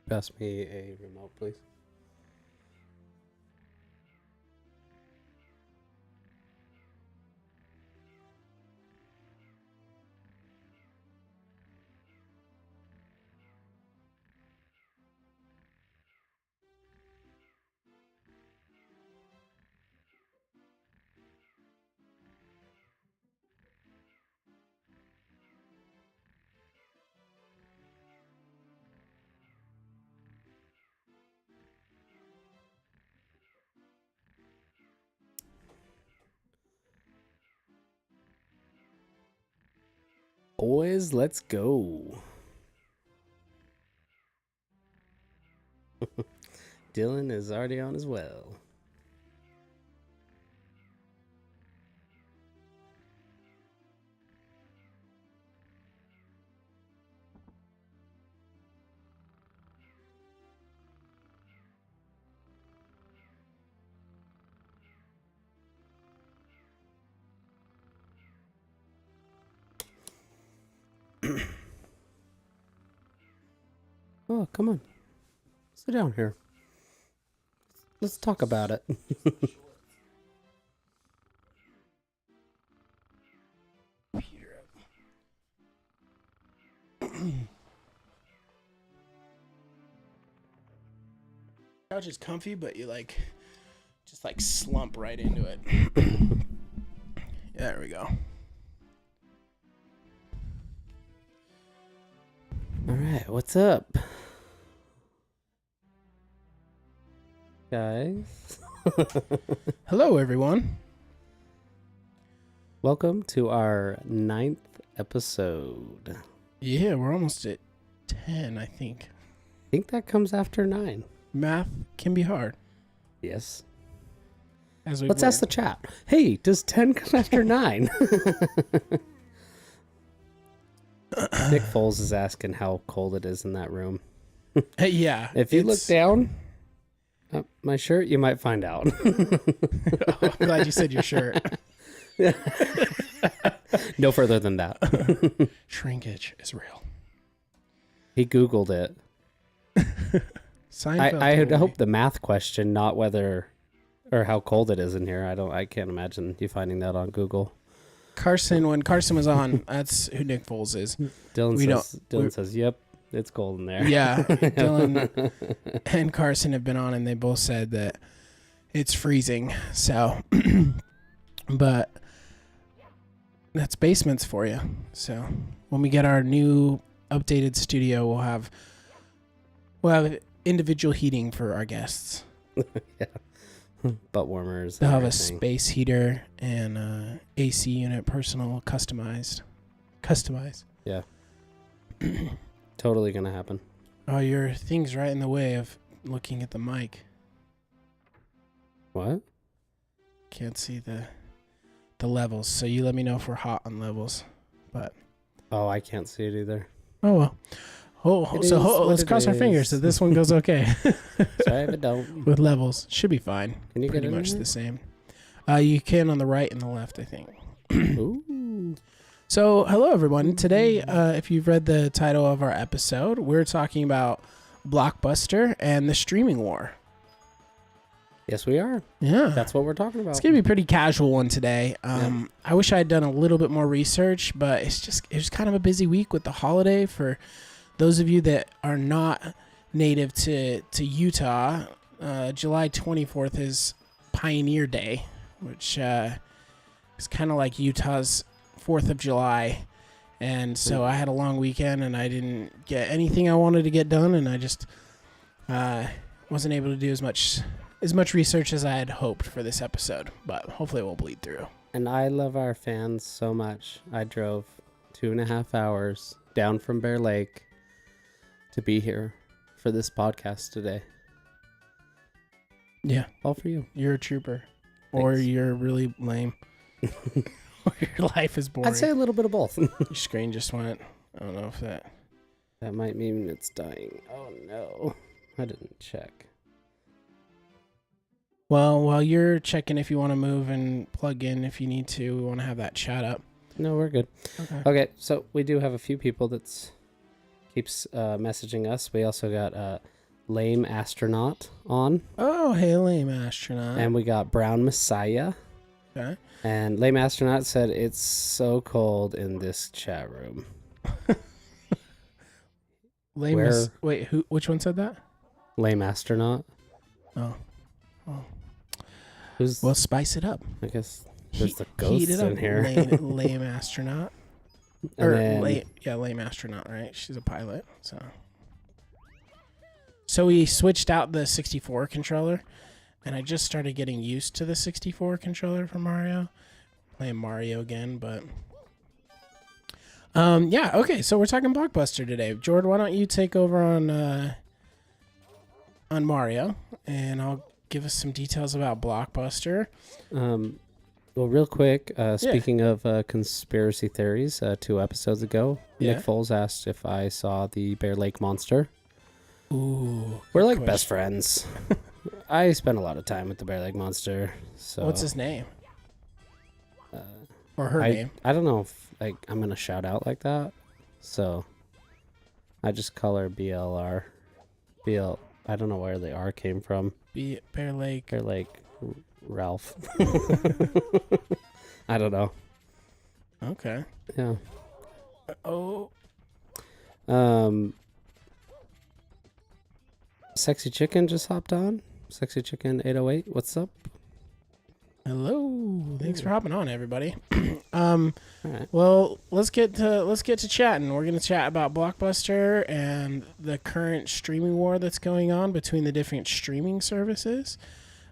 Pass me a remote, please. Boys, let's go. Dylan is already on as well. Oh, come on. Sit down here. Let's talk about it. Couch is comfy, but you just slump right into it. There we go. All right, what's up, guys? Hello, everyone. Welcome to our 9th episode. Yeah, we're almost at 10, I think. I think that comes after 9. Math can be hard. Yes. Let's ask the chat. Hey, does 10 come after 9? Nick Foles is asking how cold it is in that room. Yeah. If you look down at my shirt, you might find out. I'm glad you said your shirt. No further than that. Shrinkage is real. He Googled it. I had hope the math question, not whether or how cold it is in here. I can't imagine you finding that on Google. When Carson was on, that's who Nick Foles is. Dylan says, yep, it's cold in there. Yeah, Dylan and Carson have been on, and they both said that it's freezing. So, but that's basements for you. So when we get our new updated studio, we'll have individual heating for our guests. Yeah. Butt warmers. They'll have a space heater and AC unit, personal, customized. Yeah. Totally gonna happen. Oh, your thing's right in the way of looking at the mic. What? Can't see the levels, so you let me know if we're hot on levels. But I can't see it either. oh well. Let's cross our fingers that this one goes okay. Sorry if it don't. With levels, should be fine. Can you pretty get much the same? You can on the right and the left, I think. Ooh. So, hello everyone. Today, if you've read the title of our episode, we're talking about Blockbuster and the streaming war. Yes, we are. Yeah, that's what we're talking about. It's gonna be a pretty casual one today. I wish I had done a little bit more research, but it was kind of a busy week with the holiday. For those of you that are not native to Utah, July 24th is Pioneer Day, which is kind of like Utah's 4th of July. And so I had a long weekend, and I didn't get anything I wanted to get done, and I just wasn't able to do as much research as I had hoped for this episode. But hopefully it won't bleed through. And I love our fans so much. I drove 2.5 hours down from Bear Lake to be here for this podcast today. Yeah. All for you. You're a trooper. Thanks. Or you're really lame. Or your life is boring. I'd say a little bit of both. Your screen just went. I don't know if that... That might mean it's dying. Oh, no. I didn't check. Well, while you're checking if you want to move and plug in if you need to, we want to have that chat up. No, we're good. Okay, so we do have a few people that keeps messaging us. We also got Lame Astronaut on. Oh, hey, Lame Astronaut. And we got Brown Messiah. Okay. And Lame Astronaut said, it's so cold in this chat room. Wait, which one said that? Lame Astronaut. Oh. Who's, well, spice it up. I guess there's the ghosts in here. Lame Astronaut. Lame Astronaut, right? She's a pilot, So we switched out the 64 controller, and I just started getting used to the 64 controller for Mario. Playing Mario again, but... yeah, okay, so we're talking Blockbuster today. Jordan, why don't you take over on Mario, and I'll give us some details about Blockbuster. Well, real quick, speaking of conspiracy theories, 2 episodes ago, Nick Foles asked if I saw the Bear Lake Monster. Ooh. We're like best friends. I spent a lot of time with the Bear Lake Monster. So what's his name? Or her name? I don't know if I'm going to shout out like that. So I just call her BLR. I don't know where the R came from. Bear Lake. Bear Lake Ralph. I don't know. Okay. Yeah. Oh. Sexy Chicken just hopped on. Sexy Chicken 808. What's up? Hello. Thanks for hopping on, everybody. All right. Well, let's get to chatting. We're gonna chat about Blockbuster and the current streaming war that's going on between the different streaming services.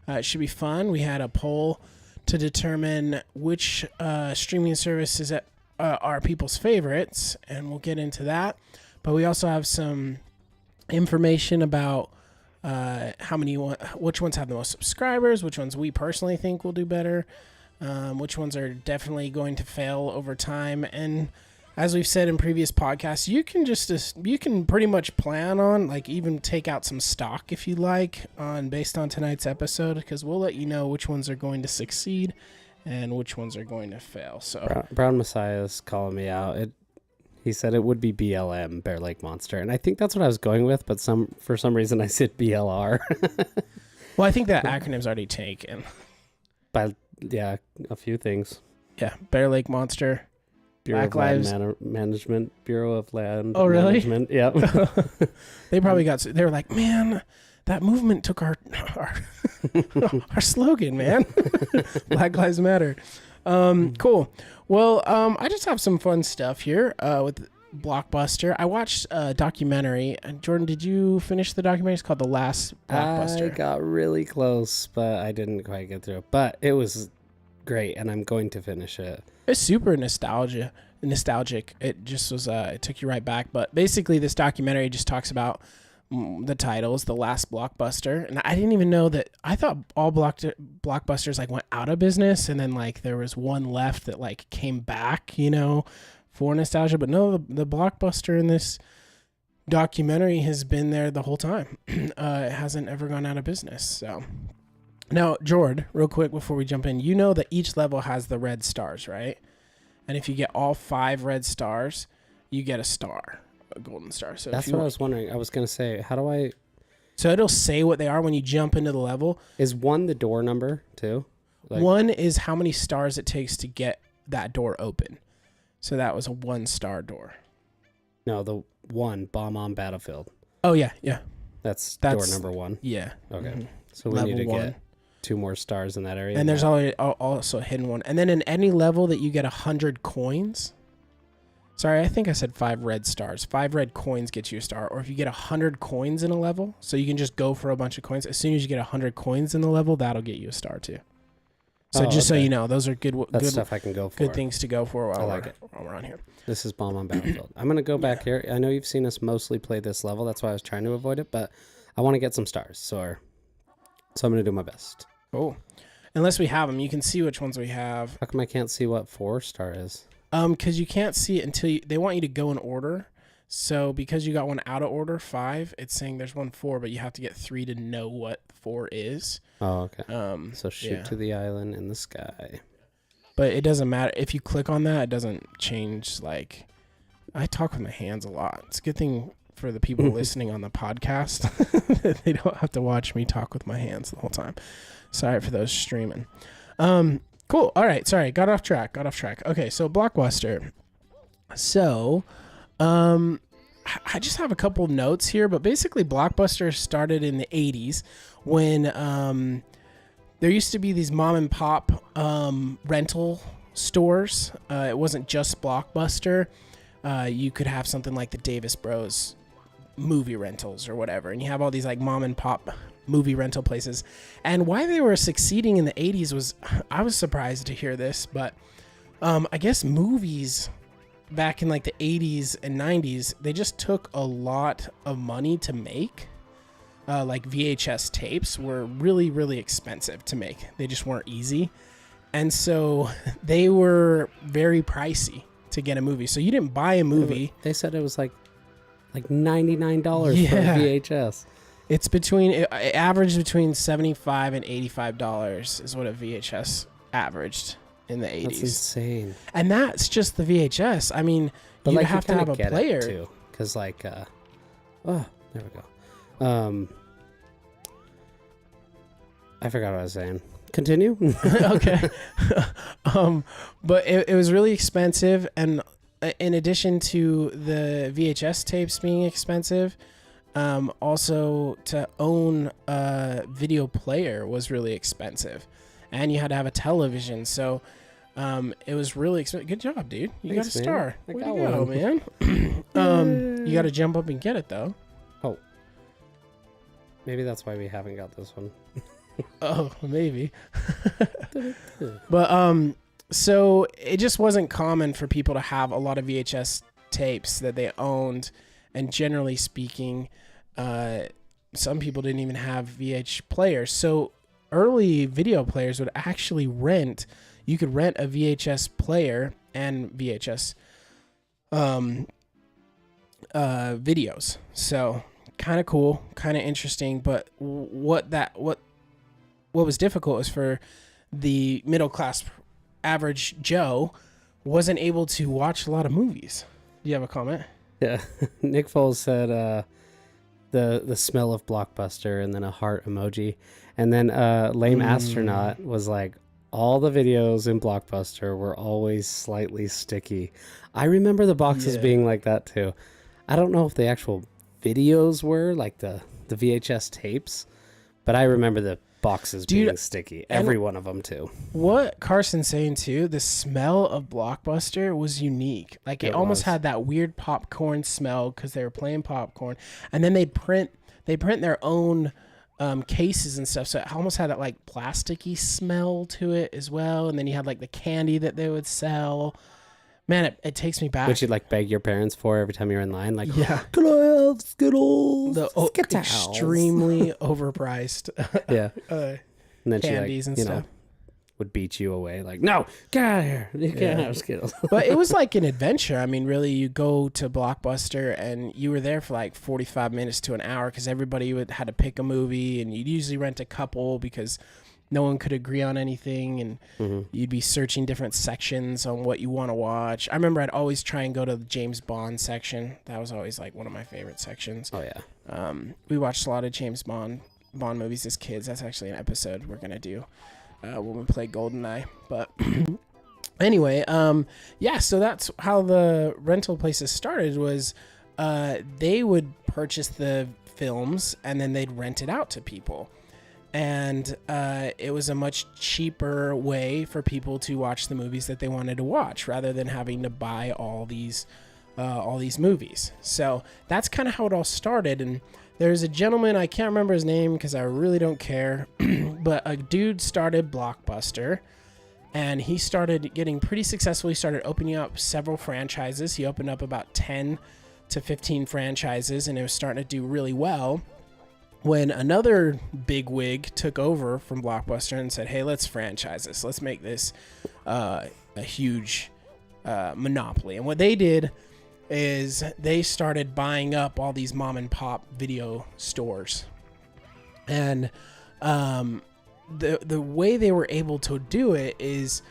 It should be fun. We had a poll to determine which streaming services are people's favorites, and we'll get into that. But we also have some information about which ones have the most subscribers, which ones we personally think will do better, which ones are definitely going to fail over time. And as we've said in previous podcasts, you can pretty much plan on, like, even take out some stock if you like based on tonight's episode, because we'll let you know which ones are going to succeed and which ones are going to fail. So Brown Messiah is calling me out. He said it would be BLM, Bear Lake Monster, and I think that's what I was going with, but for some reason I said BLR. Well, I think that acronym's already taken. But yeah, a few things. Yeah, Bear Lake Monster. Bureau Black of Lives Land Management, Bureau of Land. Oh, really? Management. Yep. They probably they were like, man, that movement took our slogan, man. Black Lives Matter. Cool. Well, I just have some fun stuff here with Blockbuster. I watched a documentary. Jordan, did you finish the documentary? It's called The Last Blockbuster. I got really close, but I didn't quite get through it. But it was great, and I'm going to finish it. It's super nostalgic. It just was. It took you right back. But basically, this documentary just talks about the titles, The Last Blockbuster, and I didn't even know that. I thought all blockbusters like went out of business, and then like there was one left that like came back, for nostalgia. But no, the Blockbuster in this documentary has been there the whole time. It hasn't ever gone out of business. So now, Jord, real quick before we jump in, you know that each level has the red stars, right? And if you get all 5 red stars, you get a star. A golden star. So that's what I was wondering. I was going to say, how do I... So it'll say what they are when you jump into the level. Is 1 the door number, too? 1 is how many stars it takes to get that door open. So that was a 1-star door. No, the 1, bomb on battlefield. Oh, yeah. That's door number 1? Yeah. Okay. Mm-hmm. So we level need to 1. get 2 more stars in that area. And there's also a hidden one. And then in any level that you get 100 coins... Sorry, I think I said 5 red stars. 5 red coins get you a star. Or if you get 100 coins in a level, so you can just go for a bunch of coins. As soon as you get 100 coins in the level, that'll get you a star too. So so you know, those are good stuff I can go for. Good things to go for while we're on here. This is Bomb on Battlefield. I'm going to go back here. I know you've seen us mostly play this level. That's why I was trying to avoid it. But I want to get some stars. So I'm going to do my best. Oh. Unless we have them. You can see which ones we have. How come I can't see what 4-star is? Because you can't see it until they want you to go in order. So because you got one out of order, 5, it's saying there's one 4, but you have to get 3 to know what 4 is. Oh, okay. So shoot to the island in the sky. But it doesn't matter. If you click on that, it doesn't change. Like, I talk with my hands a lot. It's a good thing for the people listening on the podcast that they don't have to watch me talk with my hands the whole time. Sorry for those streaming. Cool. All right. Sorry. Got off track. Okay. So Blockbuster. So, I just have a couple notes here, but basically Blockbuster started in the 80s when there used to be these mom and pop rental stores. It wasn't just Blockbuster. You could have something like the Davis Bros movie rentals or whatever, and you have all these like mom and pop movie rental places. And why they were succeeding in the 80s was, I was surprised to hear this, but I guess movies back in like the 80s and 90s, they just took a lot of money to make. Like VHS tapes were really, really expensive to make. They just weren't easy. And so they were very pricey to get a movie. So you didn't buy a movie. They said it was like $99 for a VHS. It's it averaged between $75 and $85 is what a VHS averaged in the 80s. That's insane. And that's just the VHS. I mean, but you have to have a player too, because like, oh, there we go. I forgot what I was saying. Continue. Okay. But it was really expensive, and in addition to the VHS tapes being expensive, also to own a video player was really expensive, and you had to have a television. So it was really expensive. Good job, dude. You got a star. Way to go, man. You got to jump up and get it, though. Oh. Maybe that's why we haven't got this one. Oh, maybe. But so it just wasn't common for people to have a lot of VHS tapes that they owned, and generally speaking, some people didn't even have VH players. So early video players would actually you could rent a VHS player and VHS videos. So kind of cool, kind of interesting. But what was difficult is for the middle class average Joe wasn't able to watch a lot of movies. Do you have a comment? Yeah. Nick Foles said the smell of Blockbuster, and then a heart emoji. And then Lame Astronaut was like, all the videos in Blockbuster were always slightly sticky. I remember the boxes being like that too. I don't know if the actual videos were like the VHS tapes, but I remember the boxes being sticky. Every one of them too. What Carson's saying too, the smell of Blockbuster was unique. Like it almost had that weird popcorn smell because they were playing popcorn, and then they print their own cases and stuff, so it almost had that like plasticky smell to it as well. And then you had like the candy that they would sell. Man, it takes me back. Which you'd like beg your parents for every time you're in line, like, yeah, can I have Skittles? Extremely overpriced. Yeah. And then candies she, like, and stuff. Would beat you away, like, no, get out of here. You can't have Skittles. But it was like an adventure. I mean, really, you go to Blockbuster and you were there for like 45 minutes to an hour because everybody had to pick a movie, and you'd usually rent a couple because no one could agree on anything, and you'd be searching different sections on what you want to watch. I remember I'd always try and go to the James Bond section. That was always like one of my favorite sections. Oh, yeah. We watched a lot of James Bond movies as kids. That's actually an episode we're going to do when we play GoldenEye. But anyway, so that's how the rental places started was they would purchase the films and then they'd rent it out to people. And it was a much cheaper way for people to watch the movies that they wanted to watch rather than having to buy all these movies. So that's kind of how it all started. And there's a gentleman, I can't remember his name because I really don't care, but a dude started Blockbuster, and he started getting pretty successful. He started opening up several franchises. He opened up about 10 to 15 franchises, and it was starting to do really well. When another big wig took over from Blockbuster and said, hey, let's franchise this. Let's make this a huge monopoly. And what they did is they started buying up all these mom and pop video stores. And the way they were able to do it is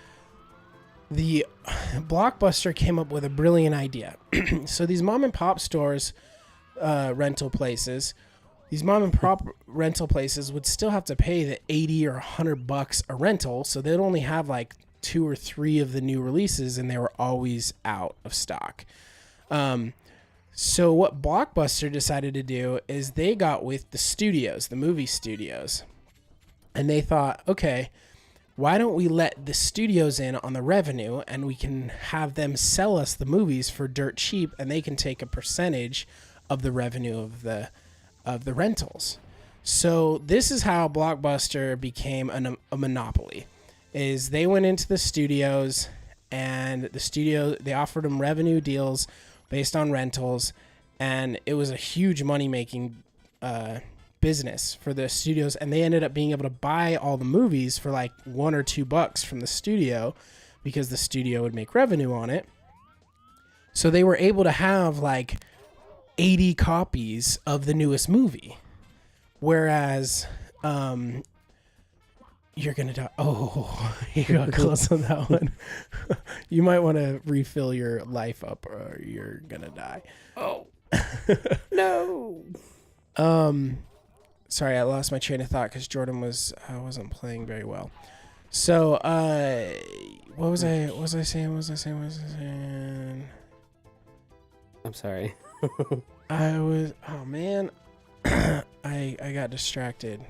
the Blockbuster came up with a brilliant idea. So these mom and pop stores, rental places, these mom and pop rental places would still have to pay the $80 or $100 a rental. So they'd only have like 2 or 3 of the new releases, and they were always out of stock. So what Blockbuster decided to do is they got with the studios, the movie studios, and they thought, okay, why don't we let the studios in on the revenue, and we can have them sell us the movies for dirt cheap, and they can take a percentage of the revenue of the rentals. So this is how Blockbuster became a monopoly. Is they went into the studios, and they offered them revenue deals based on rentals, and it was a huge money-making business for the studios, and they ended up being able to buy all the movies for like $1 or $2 from the studio because the studio would make revenue on it. So they were able to have like 80 copies of the newest movie, whereas you're gonna die. Oh, you got close on that one. You might want to refill your life up, or you're gonna die. Oh, no. Sorry, I lost my train of thought because Jordan wasn't playing very well. So, what was I saying? I'm sorry. Oh man, I got distracted.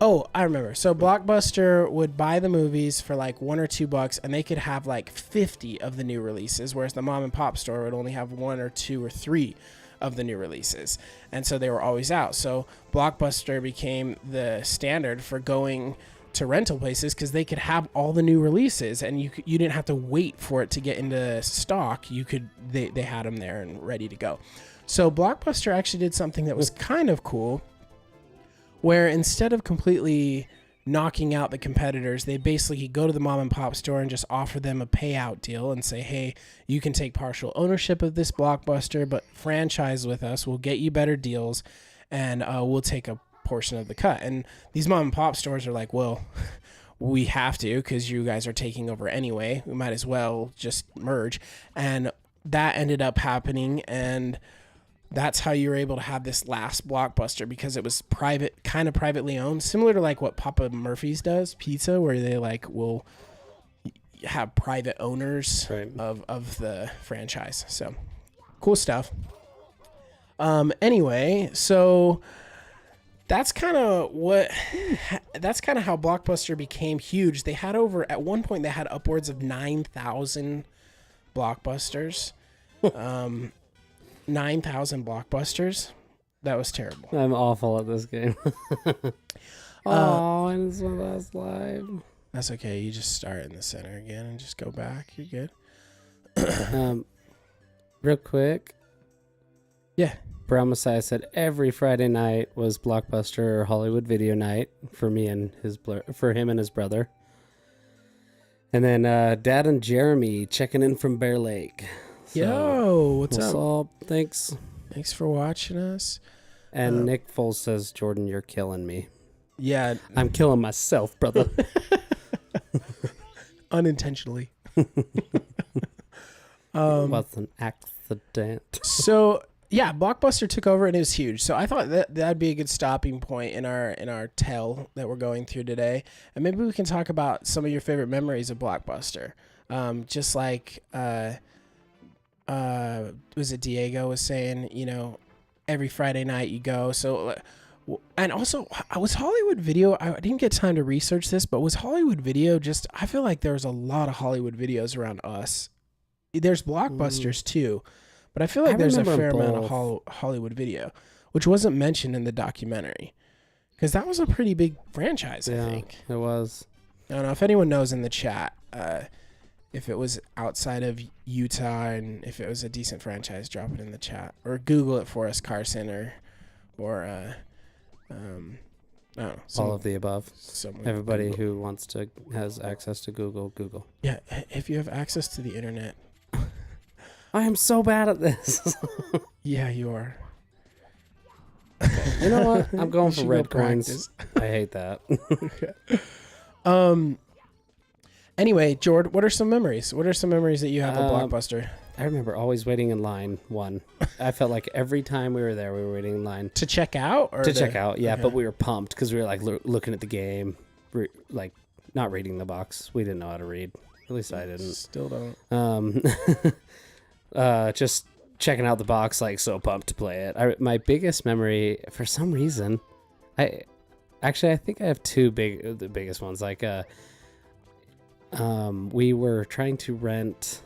Oh, I remember. So Blockbuster would buy the movies for like $1 or $2, and they could have like 50 of the new releases, whereas the mom and pop store would only have 1 or 2 or 3 of the new releases. And so they were always out. So Blockbuster became the standard for going to rental places because they could have all the new releases, and you didn't have to wait for it to get into stock. They had them there and ready to go. So Blockbuster actually did something that was kind of cool, where instead of completely knocking out the competitors, they basically go to the mom and pop store and just offer them a payout deal and say, hey, you can take partial ownership of this Blockbuster, but franchise with us. We'll get you better deals, and we'll take a portion of the cut. And these mom and pop stores are like, well, we have to because you guys are taking over anyway. We might as well just merge. And that ended up happening, and that's how you were able to have this last Blockbuster, because it was private, kind of privately owned, similar to like what Papa Murphy's does pizza, where they like will have private owners of the franchise. So cool stuff. Anyway, so that's kind of how Blockbuster became huge. They had at one point they had upwards of 9,000 Blockbusters. 9,000 Blockbusters. That was terrible. I'm awful at this game. Oh, and it's my last live. That's okay. You just start in the center again and just go back. You're good. Real quick. Yeah. Brown Messiah said every Friday night was Blockbuster or Hollywood Video Night for him and his brother. And then Dad and Jeremy checking in from Bear Lake. So, yo, what's up? Thanks for watching us. And Nick Foles says, Jordan, you're killing me. Yeah. I'm killing myself, brother. Unintentionally. What's an accident? So, yeah, Blockbuster took over and it was huge. So I thought that'd be a good stopping point in our tell that we're going through today. And maybe we can talk about some of your favorite memories of Blockbuster. Just like... was it Diego was saying, every Friday night you go. So, and also was Hollywood Video, I didn't get time to research this, but was Hollywood Video I feel like there's a lot of Hollywood Videos around us. There's Blockbusters too, but I feel like there's a fair amount of Hollywood Video, which wasn't mentioned in the documentary, because that was a pretty big franchise, I think. It was. I don't know if anyone knows in the chat, if it was outside of Utah and if it was a decent franchise, drop it in the chat or Google it for us, Carson, or I don't know. All of the above. Everybody who has access to Google. Yeah, if you have access to the internet, I am so bad at this. Yeah, you are. You know what? I'm going You for should red go coins. I hate that. Anyway, Jord, what are some memories? What are some memories that you have of Blockbuster? I remember always waiting in line. I felt like every time we were there, we were waiting in line. To check out? Or To check out, yeah. Okay. But we were pumped because we were like looking at the game, like not reading the box. We didn't know how to read. At least I didn't. Still don't. Just checking out the box, like so pumped to play it. My biggest memory, for some reason, I think I have the biggest ones. Like, we were trying to rent.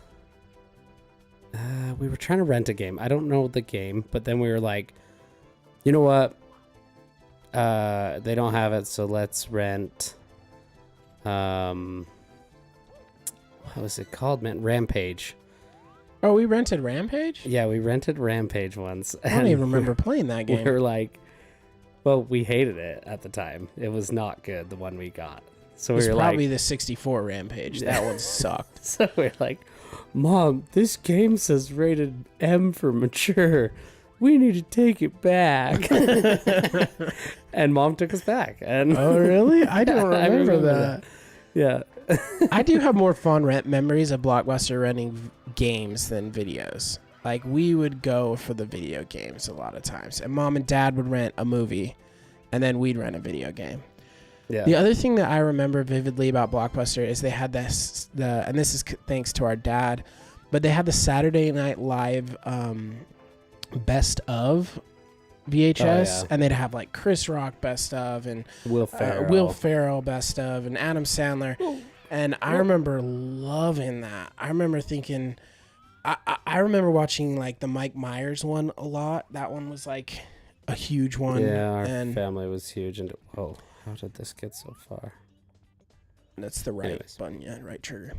We were trying to rent a game. I don't know the game, but then we were like, you know what? They don't have it, so let's rent. What was it called, man? Rampage. Oh, we rented Rampage? Yeah, we rented Rampage once. I don't even remember playing that game. We were like, well, we hated it at the time. It was not good, the one we got. So it was we were probably like, the 64 Rampage. That one sucked. So we're like, Mom, this game says rated M for mature. We need to take it back. And Mom took us back. And Oh, really? I don't I remember that. Yeah. I do have more fond memories of Blockbuster renting games than videos. Like, we would go for the video games a lot of times. And Mom and Dad would rent a movie, and then we'd rent a video game. Yeah. The other thing that I remember vividly about Blockbuster is they had and this is thanks to our dad, but they had the Saturday Night Live best of VHS, and they'd have like Chris Rock best of, and Will Ferrell best of, and Adam Sandler. And I remember loving that. I remember thinking, I remember watching like the Mike Myers one a lot. That one was like a huge one. Yeah, our family was huge. And how did this get so far? That's the right button, yeah, right trigger.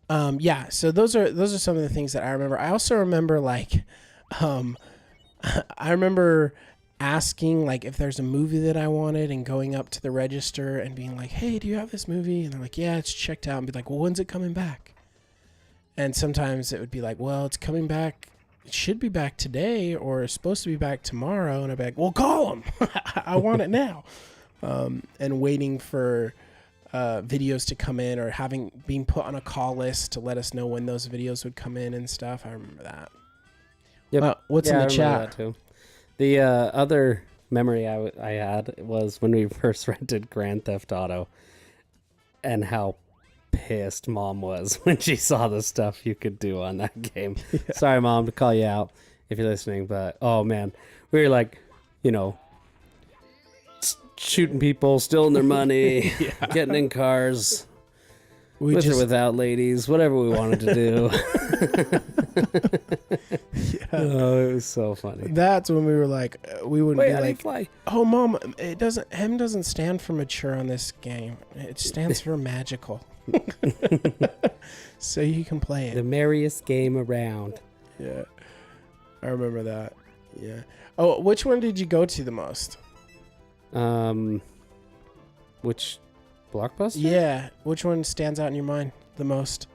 Yeah. So those are some of the things that I remember. I also remember like, I remember asking like if there's a movie that I wanted and going up to the register and being like, "Hey, do you have this movie?" And they're like, "Yeah, it's checked out." And be like, "Well, when's it coming back?" And sometimes it would be like, "Well, it's coming back. It should be back today, or it's supposed to be back tomorrow." And I'd be like, "Well, call them. I want it now." And waiting for videos to come in, or being put on a call list to let us know when those videos would come in and stuff. I remember that. Yep. What's in the I chat? remember that too. The other memory I had was when we first rented Grand Theft Auto, and how pissed Mom was when she saw the stuff you could do on that game. Yeah. Sorry, Mom, to call you out if you're listening, but oh man, we were like, shooting people, stealing their money, getting in cars, with or without ladies, whatever we wanted to do. Oh, it was so funny. That's when we were like, we wouldn't be like, fly. "Oh, Mom, M doesn't stand for mature on this game. It stands for magical." So you can play it. The merriest game around. Yeah, I remember that. Yeah. Oh, which one did you go to the most? Which Blockbuster? Yeah, which one stands out in your mind the most?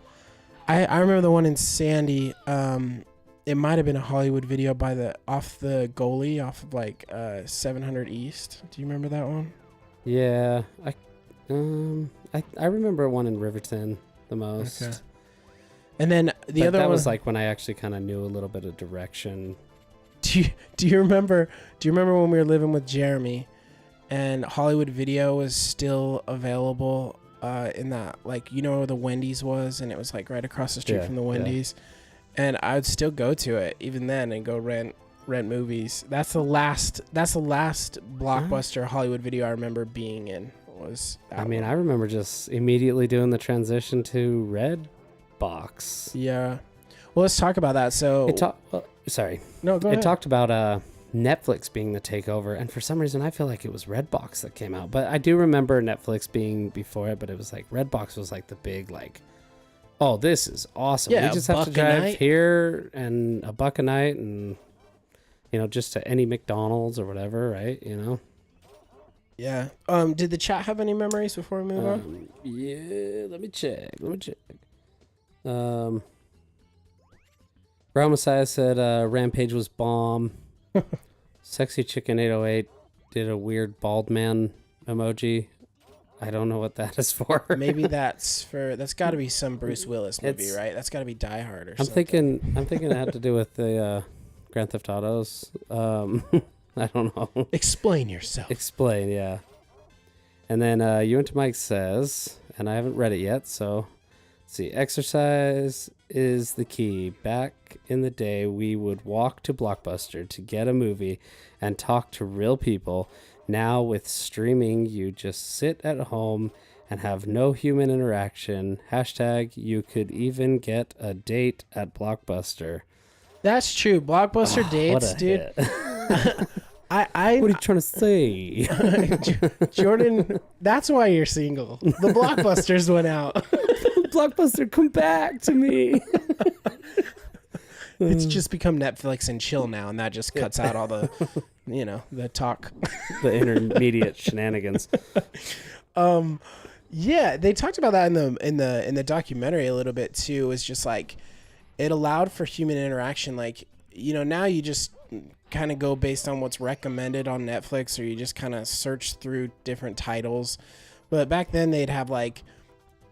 I remember the one in Sandy. It might have been a Hollywood Video off the goalie off of like 700 East. Do you remember that one? Yeah, I remember one in Riverton the most. Okay. And then that one was like when I actually kind of knew a little bit of direction. Do you remember when we were living with Jeremy, and Hollywood Video was still available in that, like, where the Wendy's was, and it was like right across the street from the Wendy's. Yeah. And I would still go to it even then and go rent movies. That's the last Blockbuster Hollywood Video I remember being in. I remember just immediately doing the transition to Redbox. Yeah. Well, let's talk about that. So sorry. No, go ahead. It talked about Netflix being the takeover, and for some reason I feel like it was Redbox that came out. But I do remember Netflix being before it, but it was like Redbox was like the big like, oh, this is awesome. Yeah, we just have to drive here and $1 a night and just to any McDonald's or whatever, right? Yeah. Did the chat have any memories before we move on? Yeah, let me check. Brown Messiah said Rampage was bomb. Sexy Chicken 808 did a weird bald man emoji. I don't know what that is for. Maybe that's got to be some Bruce Willis movie, right? That's got to be Die Hard or something. I'm thinking it had to do with the Grand Theft Autos. I don't know. Explain yourself. Explain, yeah. And then You Into Mike says, and I haven't read it yet, so let's see. Exercise is the key. Back in the day, we would walk to Blockbuster to get a movie and talk to real people. Now with streaming, you just sit at home and have no human interaction. Hashtag you could even get a date at Blockbuster. That's true. Blockbuster dates, dude. What are you trying to say? Jordan, that's why you're single. The Blockbusters went out. Blockbuster, come back to me. It's just become Netflix and chill now, and that just cuts out all the, the talk. The intermediate shenanigans. Yeah, they talked about that in the documentary a little bit too. It's just like it allowed for human interaction. Like, now you just kind of go based on what's recommended on Netflix, or you just kind of search through different titles. But back then they'd have like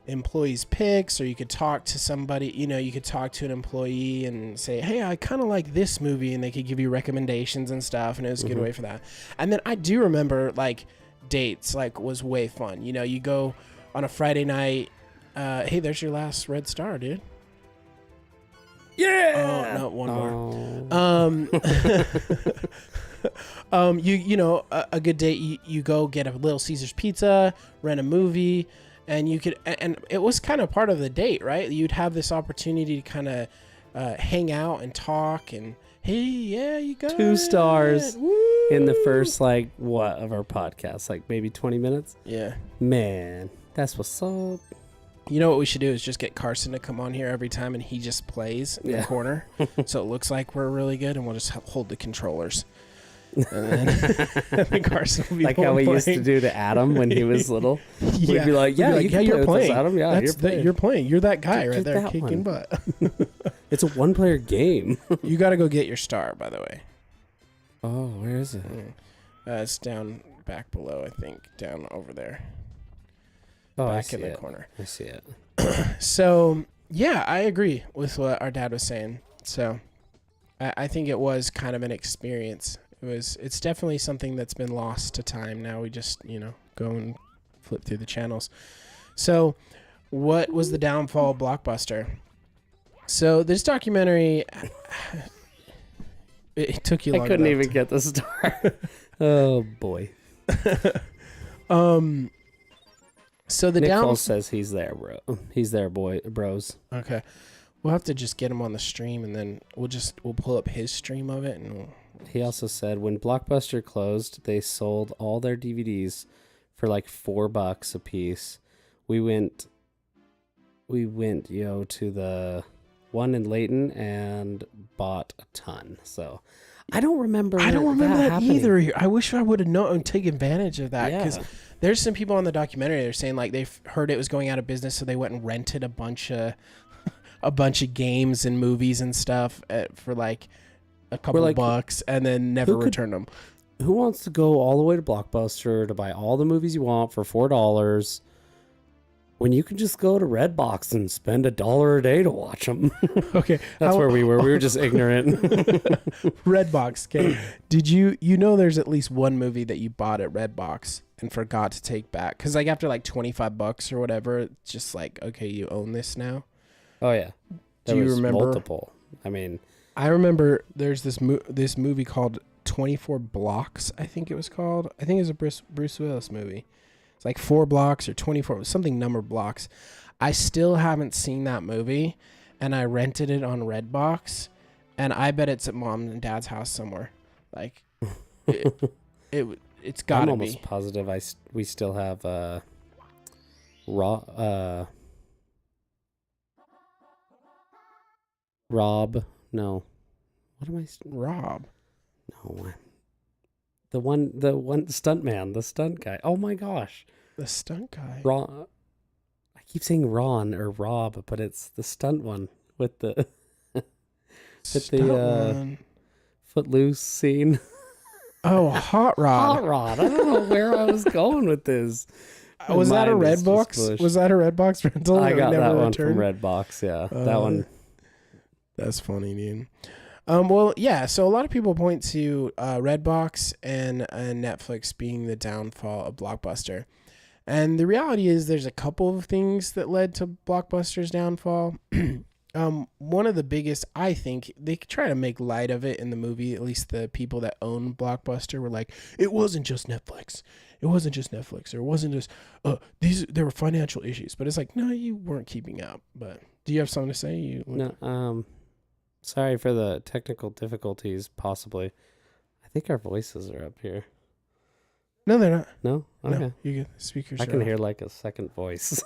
employees picks, or you could talk to somebody, you could talk to an employee and say, hey, I kind of like this movie, and they could give you recommendations and stuff, and it was a good way for that. And then I do remember like dates was way fun. You go on a Friday night, hey, there's your last red star, dude. Yeah. Oh no, one more. A good date. You go get a Little Caesars pizza, rent a movie, and you could. And it was kind of part of the date, right? You'd have this opportunity to kind of hang out and talk. And hey, yeah, you got 2 stars in the first of our podcast, like maybe 20 minutes. Yeah, man, that's what's up. You know what we should do is just get Carson to come on here every time, and he just plays in the corner, so it looks like we're really good, and we'll just hold the controllers. And then Carson will be like how we used to do to Adam when he was little. We'd be like, you're playing. Adam. Yeah, you're playing. You're that guy right there one. kicking butt. It's a 1-player game. You got to go get your star, by the way. Oh, where is it? It's down back below, I think, down over there. Oh, back in the corner. I see it. So, yeah, I agree with what our dad was saying. So, I think it was kind of an experience. It's definitely something that's been lost to time. Now we just, go and flip through the channels. So, what was the downfall of Blockbuster? So, this documentary, it took you long I couldn't enough even get the star. Oh, boy. So the Nick Foles says he's there, bro. He's there, bros. Okay, we'll have to just get him on the stream, and then we'll pull up his stream of it, and He also said when Blockbuster closed, they sold all their DVDs for like $4 a piece. We went, to the one in Layton and bought a ton. So I don't remember. I don't remember that happening either. I wish I would have known, taken advantage of that, because there's some people on the documentary that are saying like they've heard it was going out of business, so they went and rented a bunch of games and movies and stuff for like a couple of bucks, and then never returned them. Who wants to go all the way to Blockbuster to buy all the movies you want for $4 when you can just go to Redbox and spend $1 a day to watch them? Okay, that's where we were. We were just ignorant. Redbox. Okay, did you there's at least one movie that you bought at Redbox and forgot to take back? Because like after like $25 or whatever, it's just like, okay, you own this now. Oh yeah. Do you remember multiple? I mean, I remember there's this movie called 24 Blocks, I think it was called. I think it was a Bruce Willis movie. It's like 4 blocks or 24, something number blocks. I still haven't seen that movie, and I rented it on Redbox, and I bet it's at Mom and Dad's house somewhere. Like, it's got to be. I'm almost positive we still have Rob. No. What am I? Rob. No. The one stunt man, the stunt guy. Oh my gosh. The stunt guy. Ron. I keep saying Ron or Rob, but it's the stunt one with the Hit the Footloose scene. Oh, Hot Rod. Hot Rod. I don't know where I was going with this. Was that a Redbox? Was that a Redbox rental? I got that one from Redbox. Yeah, that one. That's funny, dude. Well, yeah. So a lot of people point to Redbox and Netflix being the downfall of Blockbuster, and the reality is there's a couple of things that led to Blockbuster's downfall. One of the biggest, I think, they try to make light of it in the movie. At least the people that own Blockbuster were like, it wasn't just Netflix. It wasn't just Netflix. Or it wasn't just there were financial issues. But it's like, no, you weren't keeping up. But do you have something to say? No. Sorry for the technical difficulties. Possibly, I think our voices are up here. No, they're not. No, okay. No, you get speakers. I can hear like a second voice.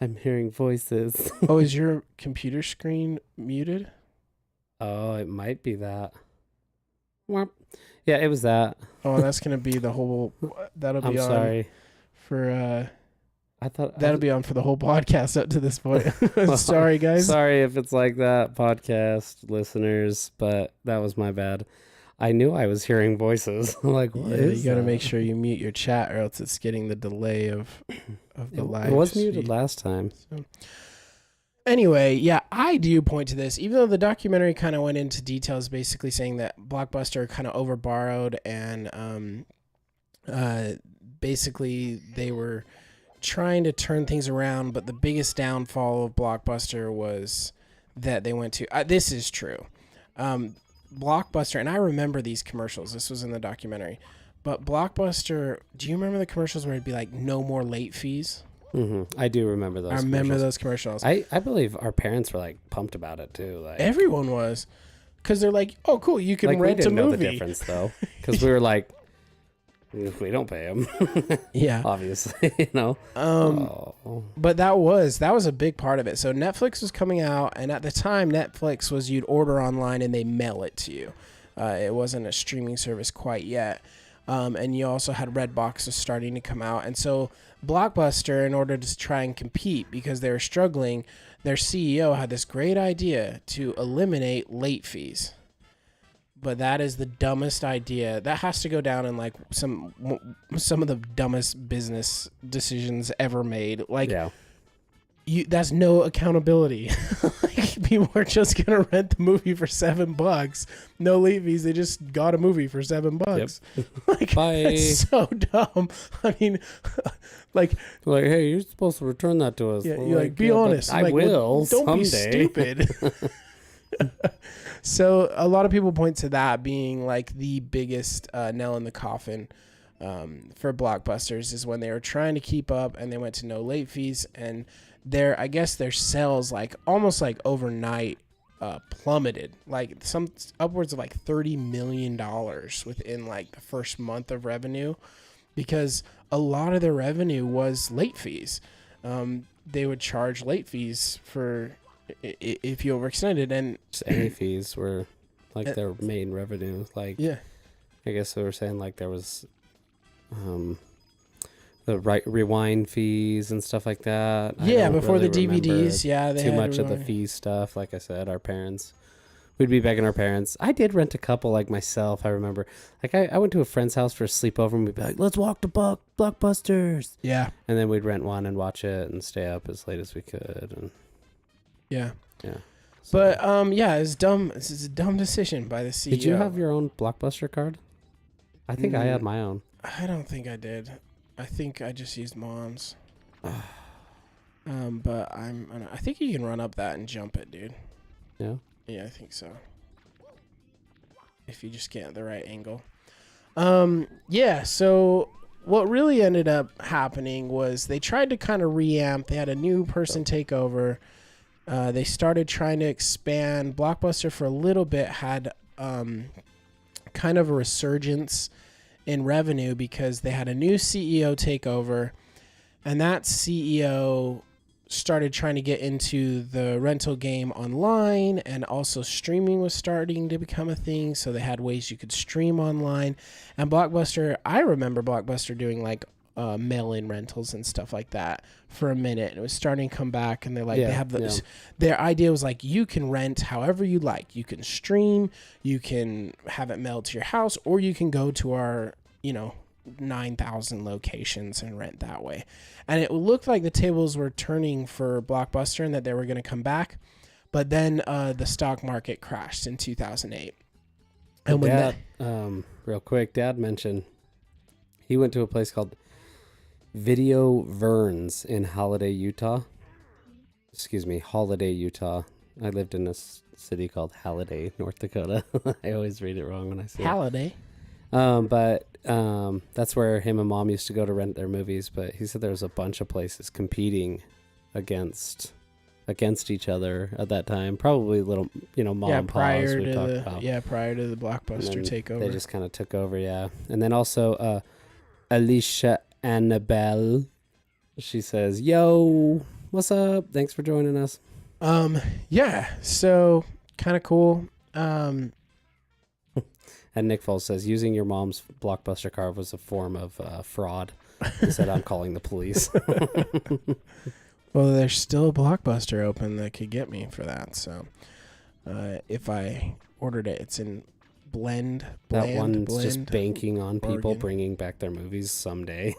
I'm hearing voices. Oh, is your computer screen muted? Oh, it might be that. Yeah, it was that. Oh, that's gonna be the whole. That'll be on. Sorry. For I thought that'll be on for the whole podcast up to this point. Sorry, guys. Sorry if it's like that, podcast listeners, but that was my bad. I knew I was hearing voices. Like, what is you got to that? make sure you mute your chat, or else it's getting the delay of the live. It was muted last time. So, anyway, yeah, I do point to this, even though the documentary kind of went into details, basically saying that Blockbuster kind of overborrowed and basically they were trying to turn things around, but the biggest downfall of Blockbuster was that they went to. This is true. Blockbuster, and I remember these commercials. This was in the documentary. But Blockbuster, do you remember the commercials where it'd be like, no more late fees? Mm-hmm. I do remember those. I remember those commercials. I believe our parents were like pumped about it too. Like everyone was, because they're like, oh, cool, you can like, rent a movie. We didn't know the difference though, because we were like, we don't pay them. Yeah, obviously, But that was a big part of it. So Netflix was coming out, and at the time, Netflix was you'd order online and they mail it to you. It wasn't a streaming service quite yet. And you also had Redbox was starting to come out. And so Blockbuster, in order to try and compete because they were struggling, their CEO had this great idea to eliminate late fees. But that is the dumbest idea. That has to go down in like some of the dumbest business decisions ever made. Like, yeah. That's no accountability. Like, people are just gonna rent the movie for $7, no late fees. They just got a movie for $7. Yep. Like, bye. That's so dumb. I mean, like, hey, you're supposed to return that to us. Yeah, you're like, be honest. I like, will. Don't someday. be stupid. So a lot of people point to that being like the biggest nail in the coffin for Blockbusters, is when they were trying to keep up and they went to no late fees, and I guess their sales like almost like overnight plummeted, like some upwards of like $30 million within like the first month of revenue, because a lot of their revenue was late fees. They would charge late fees for if you overextended, and just any fees were like their main revenue. Like, yeah, I guess they were saying like there was the rewind fees and stuff like that. Yeah, before the DVDs. Yeah, they too much of the fee stuff. Like I said, our parents, we'd be begging our parents. I did rent a couple, like myself. I remember, like I went to a friend's house for a sleepover, and we'd be like, "Let's walk to Blockbusters." Yeah, and then we'd rent one and watch it and stay up as late as we could. And yeah. So, but yeah, it's dumb. This is a dumb decision by the CEO. Did you have your own Blockbuster card? I think I had my own. I don't think I did. I think I just used Mom's. But I think you can run up that and jump it, dude. Yeah. Yeah, I think so. If you just get the right angle. Yeah. So what really ended up happening was they tried to kind of reamp. They had a new person take over. They started trying to expand. Blockbuster for a little bit had kind of a resurgence in revenue because they had a new CEO take over, and that CEO started trying to get into the rental game online, and also streaming was starting to become a thing, so they had ways you could stream online. And Blockbuster, I remember Blockbuster doing like mail-in rentals and stuff like that for a minute. And it was starting to come back, and they're like, Yeah, they have this. yeah. Their idea was like, you can rent however you like. You can stream, you can have it mailed to your house, or you can go to our, 9,000 locations and rent that way. And it looked like the tables were turning for Blockbuster and that they were going to come back. But then the stock market crashed in 2008. And when Dad, real quick, Dad mentioned he went to a place called Video Verns in Holiday, Utah. Holiday, Utah. I lived in a city called Halliday, North Dakota. I always read it wrong when I say Halliday. But that's where him and Mom used to go to rent their movies. But he said there was a bunch of places competing against each other at that time. Probably little, mom and pa's we talked about. Prior to the Blockbuster takeover. They just kind of took over, yeah. And then also Alicia Annabelle, she says, "Yo, what's up? Thanks for joining us." Yeah, so kind of cool. And Nick Foles says, "Using your mom's Blockbuster card was a form of fraud." He said, "I'm calling the police." Well, there's still a Blockbuster open that could get me for that. So if I ordered it, it's in that one's just banking on people Oregon. bringing back their movies someday.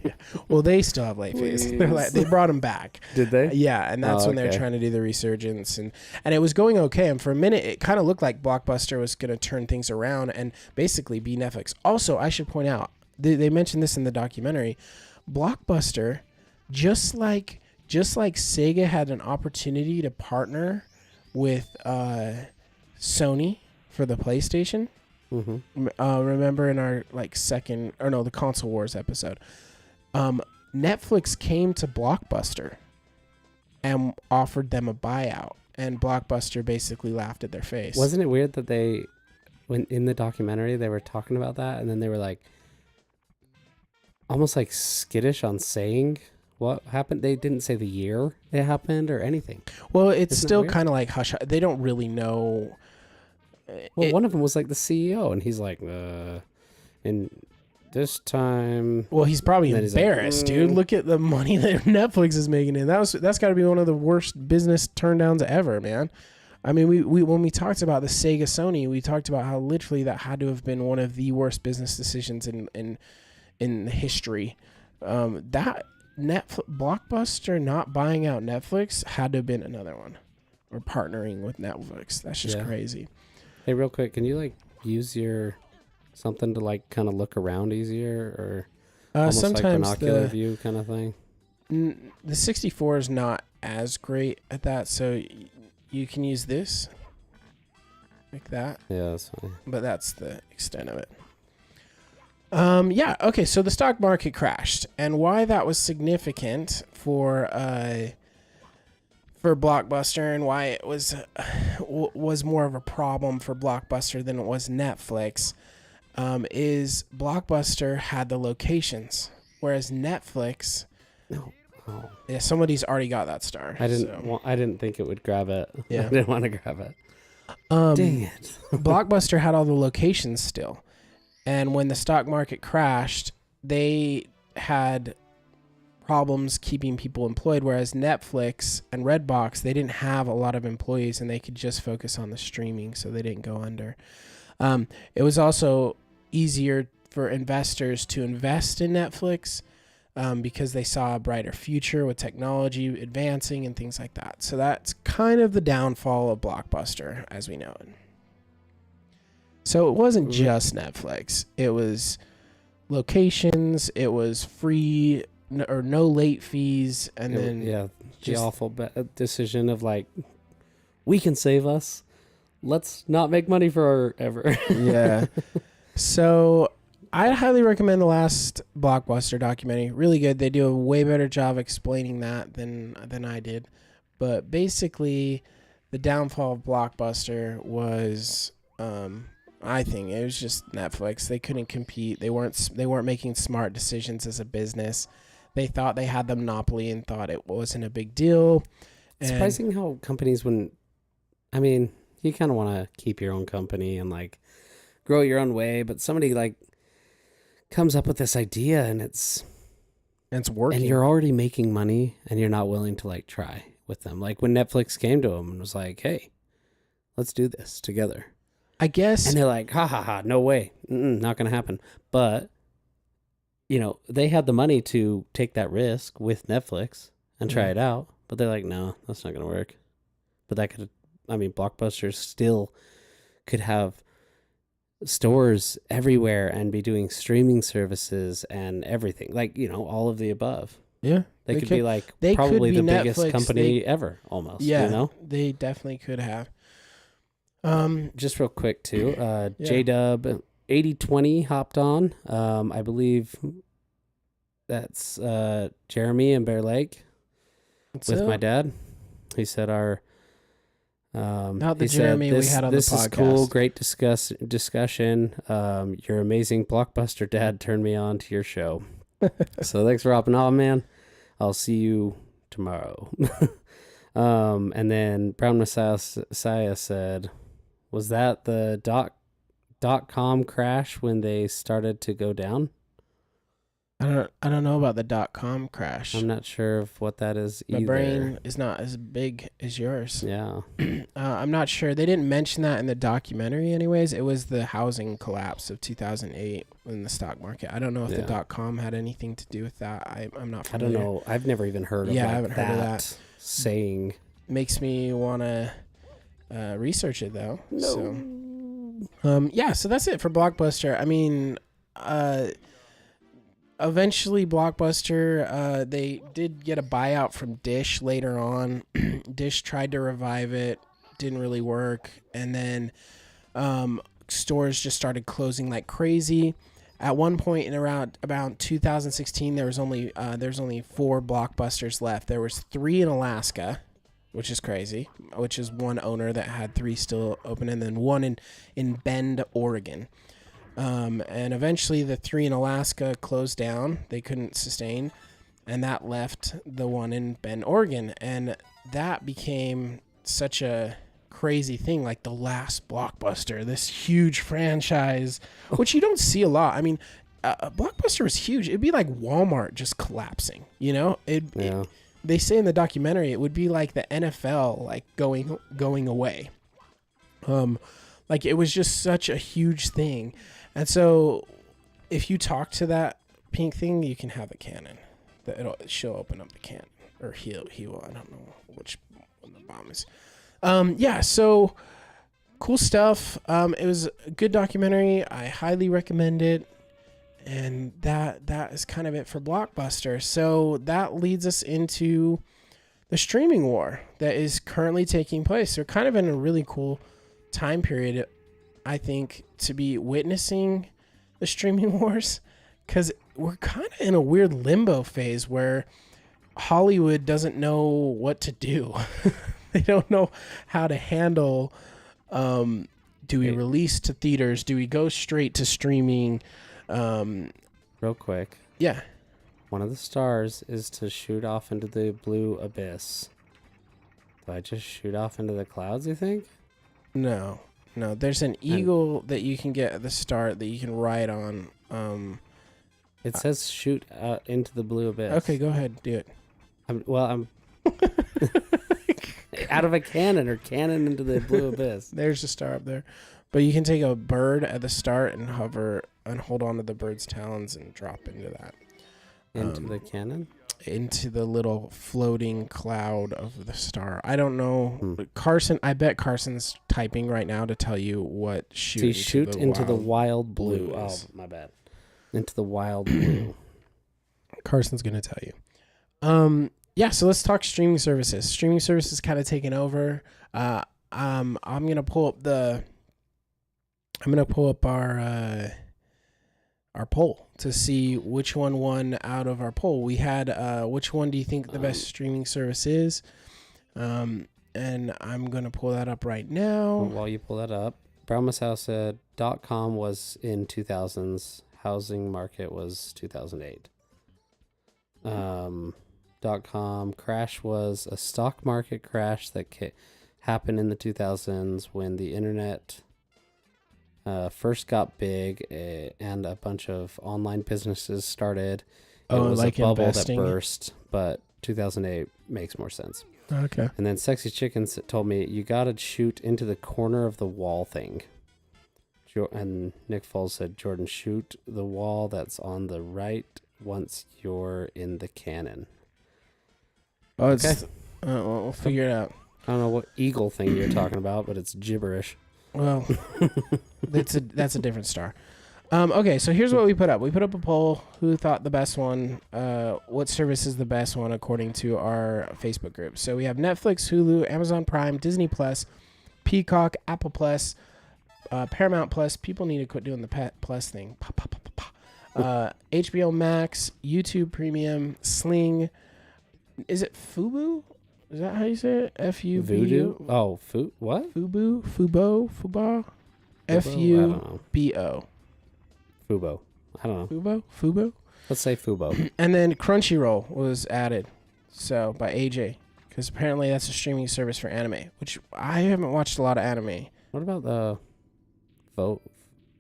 Yeah. Well, they still have late fees. They brought them back. Did they? Yeah, and that's when they're trying to do the resurgence. And it was going okay. And for a minute, it kind of looked like Blockbuster was going to turn things around and basically be Netflix. Also, I should point out, they mentioned this in the documentary, Blockbuster, just like Sega had an opportunity to partner with Sony for the PlayStation. Mm-hmm. Remember in our the Console Wars episode, Netflix came to Blockbuster and offered them a buyout, and Blockbuster basically laughed at their face. Wasn't it weird that when in the documentary they were talking about that, and then they were like almost like skittish on saying what happened? They didn't say the year it happened or anything. Well, it's still kind of like hush. They don't really know. Well, one of them was like the CEO, and he's like, in this time. Well, he's probably embarrassed, dude. Look at the money that Netflix is making, and that's got to be one of the worst business turnedowns ever, man. I mean, we when we talked about the Sega Sony, we talked about how literally that had to have been one of the worst business decisions in history. That Blockbuster not buying out Netflix had to have been another one, or partnering with Netflix. That's just crazy. Hey, real quick, can you use your something to kind of look around easier, or almost sometimes like binocular view kind of thing? The 64 is not as great at that, so you can use this like that. Yeah, that's fine. But that's the extent of it. Okay, so the stock market crashed, and why that was significant for Blockbuster, and why it was more of a problem for Blockbuster than it was Netflix, is Blockbuster had the locations, whereas Netflix. No. Oh. Yeah, somebody's already got that star. I didn't think it would grab it. Yeah. I didn't want to grab it. Dang it. Blockbuster had all the locations still. And when the stock market crashed, they had problems keeping people employed, whereas Netflix and Redbox, they didn't have a lot of employees and they could just focus on the streaming, so they didn't go under. It was also easier for investors to invest in Netflix because they saw a brighter future with technology advancing and things like that. So that's kind of the downfall of Blockbuster as we know it. So it wasn't just Netflix. It was locations. It was free or no late fees. And then the awful decision of we can save us. Let's not make money forever. Yeah. So I highly recommend the last Blockbuster documentary. Really good. They do a way better job explaining that than I did. But basically, the downfall of Blockbuster was, I think it was just Netflix. They couldn't compete. They weren't making smart decisions as a business. They thought they had the monopoly and thought it wasn't a big deal. It's surprising how companies wouldn't. I mean, you kind of want to keep your own company and grow it your own way, but somebody comes up with this idea and it's And it's working. And you're already making money, and you're not willing to like try with them. Like when Netflix came to them and was like, "Hey, let's do this together." I guess. And they're like, "Ha ha ha, no way, not gonna happen." But they had the money to take that risk with Netflix and try it out. But they're like, "No, that's not gonna work." But Blockbuster still could have stores everywhere and be doing streaming services and everything, like all of the above. Yeah, they could be like probably the biggest Netflix, company ever, almost. Yeah, they definitely could have. Just real quick too, J-Dub 8020 hopped on. I believe that's Jeremy and Bear Lake with my dad. He said our not the Jeremy we had on the podcast. This is cool, great discussion. Your amazing Blockbuster dad turned me on to your show. So thanks for hopping on, man. I'll see you tomorrow. And then Brown Messiah said, was that the .com crash when they started to go down? I don't know about the .com crash. I'm not sure of what that is either. My brain is not as big as yours. Yeah. I'm not sure. They didn't mention that in the documentary anyways. It was the housing collapse of 2008 in the stock market. I don't know if the .com had anything to do with that. I'm not familiar. I don't know. I've never even heard of I haven't heard of that saying. Makes me want to research it though. No. So that's it for Blockbuster. I mean, eventually Blockbuster, they did get a buyout from Dish later on. Dish tried to revive it, didn't really work, and then stores just started closing like crazy. At one point in about 2016, there was only 4 Blockbusters left. There was 3 in Alaska, which is crazy, which is one owner that had 3 still open, and then 1 in Bend, Oregon. And eventually the 3 in Alaska closed down. They couldn't sustain, and that left the 1 in Bend, Oregon. And that became such a crazy thing, like the last Blockbuster, this huge franchise, which you don't see a lot. I mean, Blockbuster was huge. It'd be like Walmart just collapsing, they say in the documentary it would be like the NFL like going away. Like it was just such a huge thing. And so if you talk to that pink thing, you can have a cannon. She'll open up the cannon. Or he will. I don't know which one the bomb is. So cool stuff. It was a good documentary. I highly recommend it. And that is kind of it for Blockbuster. So that leads us into the streaming war that is currently taking place. We're kind of in a really cool time period, I think, to be witnessing the streaming wars, because we're kind of in a weird limbo phase where Hollywood doesn't know what to do. They don't know how to handle, do we release to theaters? Do we go straight to streaming? Real quick. Yeah. One of the stars is to shoot off into the blue abyss. Do I just shoot off into the clouds, you think? No, there's an eagle that you can get at the start that you can ride on. It says shoot into the blue abyss. Okay, go ahead, do it. I'm out of a cannon into the blue abyss. There's a star up there. But you can take a bird at the start and hover and hold on to the bird's talons and drop into that. Into the cannon? Into the little floating cloud of the star. I don't know. Carson, I bet Carson's typing right now to tell you what shoot into the wild blue. Oh, my bad. Into the wild blue. Carson's going to tell you. So let's talk streaming services. Streaming services kind of taking over. I'm going to pull up our poll to see which one won out of our poll. We had which one do you think the best streaming service is? And I'm going to pull that up right now. While you pull that up, Brownmas House said .com was in 2000s. Housing market was 2008. .com crash was a stock market crash that happened in the 2000s when the internet first got big and a bunch of online businesses started It was like a bubble investing? that burst, but 2008 makes more sense. Okay. And then Sexy Chickens told me, you got to shoot into the corner of the wall thing. And Nick Foles said, Jordan, shoot the wall that's on the right once you're in the cannon. Oh, it's... we'll figure it out. I don't know what eagle thing you're talking about, but it's gibberish. Well, that's a different star. Okay, so here's what we put up. We put up a poll. Who thought the best one? What service is the best one according to our Facebook group? So we have Netflix, Hulu, Amazon Prime, Disney Plus, Peacock, Apple Plus, Paramount Plus. People need to quit doing the plus thing. HBO Max, YouTube Premium, Sling. Is it Fubo? Is that how you say it? F-U-B-U? Voodoo? Oh, what? Fubo? F-U-B-O. Fubo. I don't know. Fubo? Let's say Fubo. And then Crunchyroll was added, so by AJ, because apparently that's a streaming service for anime, which I haven't watched a lot of anime. What about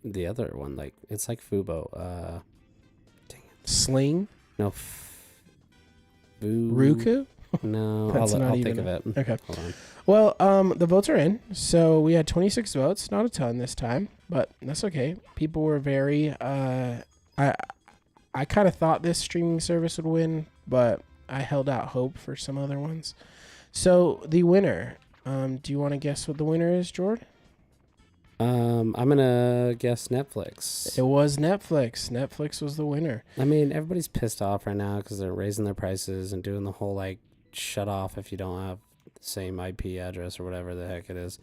the other one? Like, it's like Fubo. Dang it. Sling? No. Ruku? No, That's I'll not think even of it. Okay. Hold on. Well, the votes are in. So we had 26 votes, not a ton this time, but that's okay. People were very. I kind of thought this streaming service would win, but I held out hope for some other ones. So the winner. Do you want to guess what the winner is, Jordan? I'm gonna guess Netflix. It was Netflix. Netflix was the winner. I mean, everybody's pissed off right now because they're raising their prices and doing the whole like shut off if you don't have the same IP address or whatever the heck it is.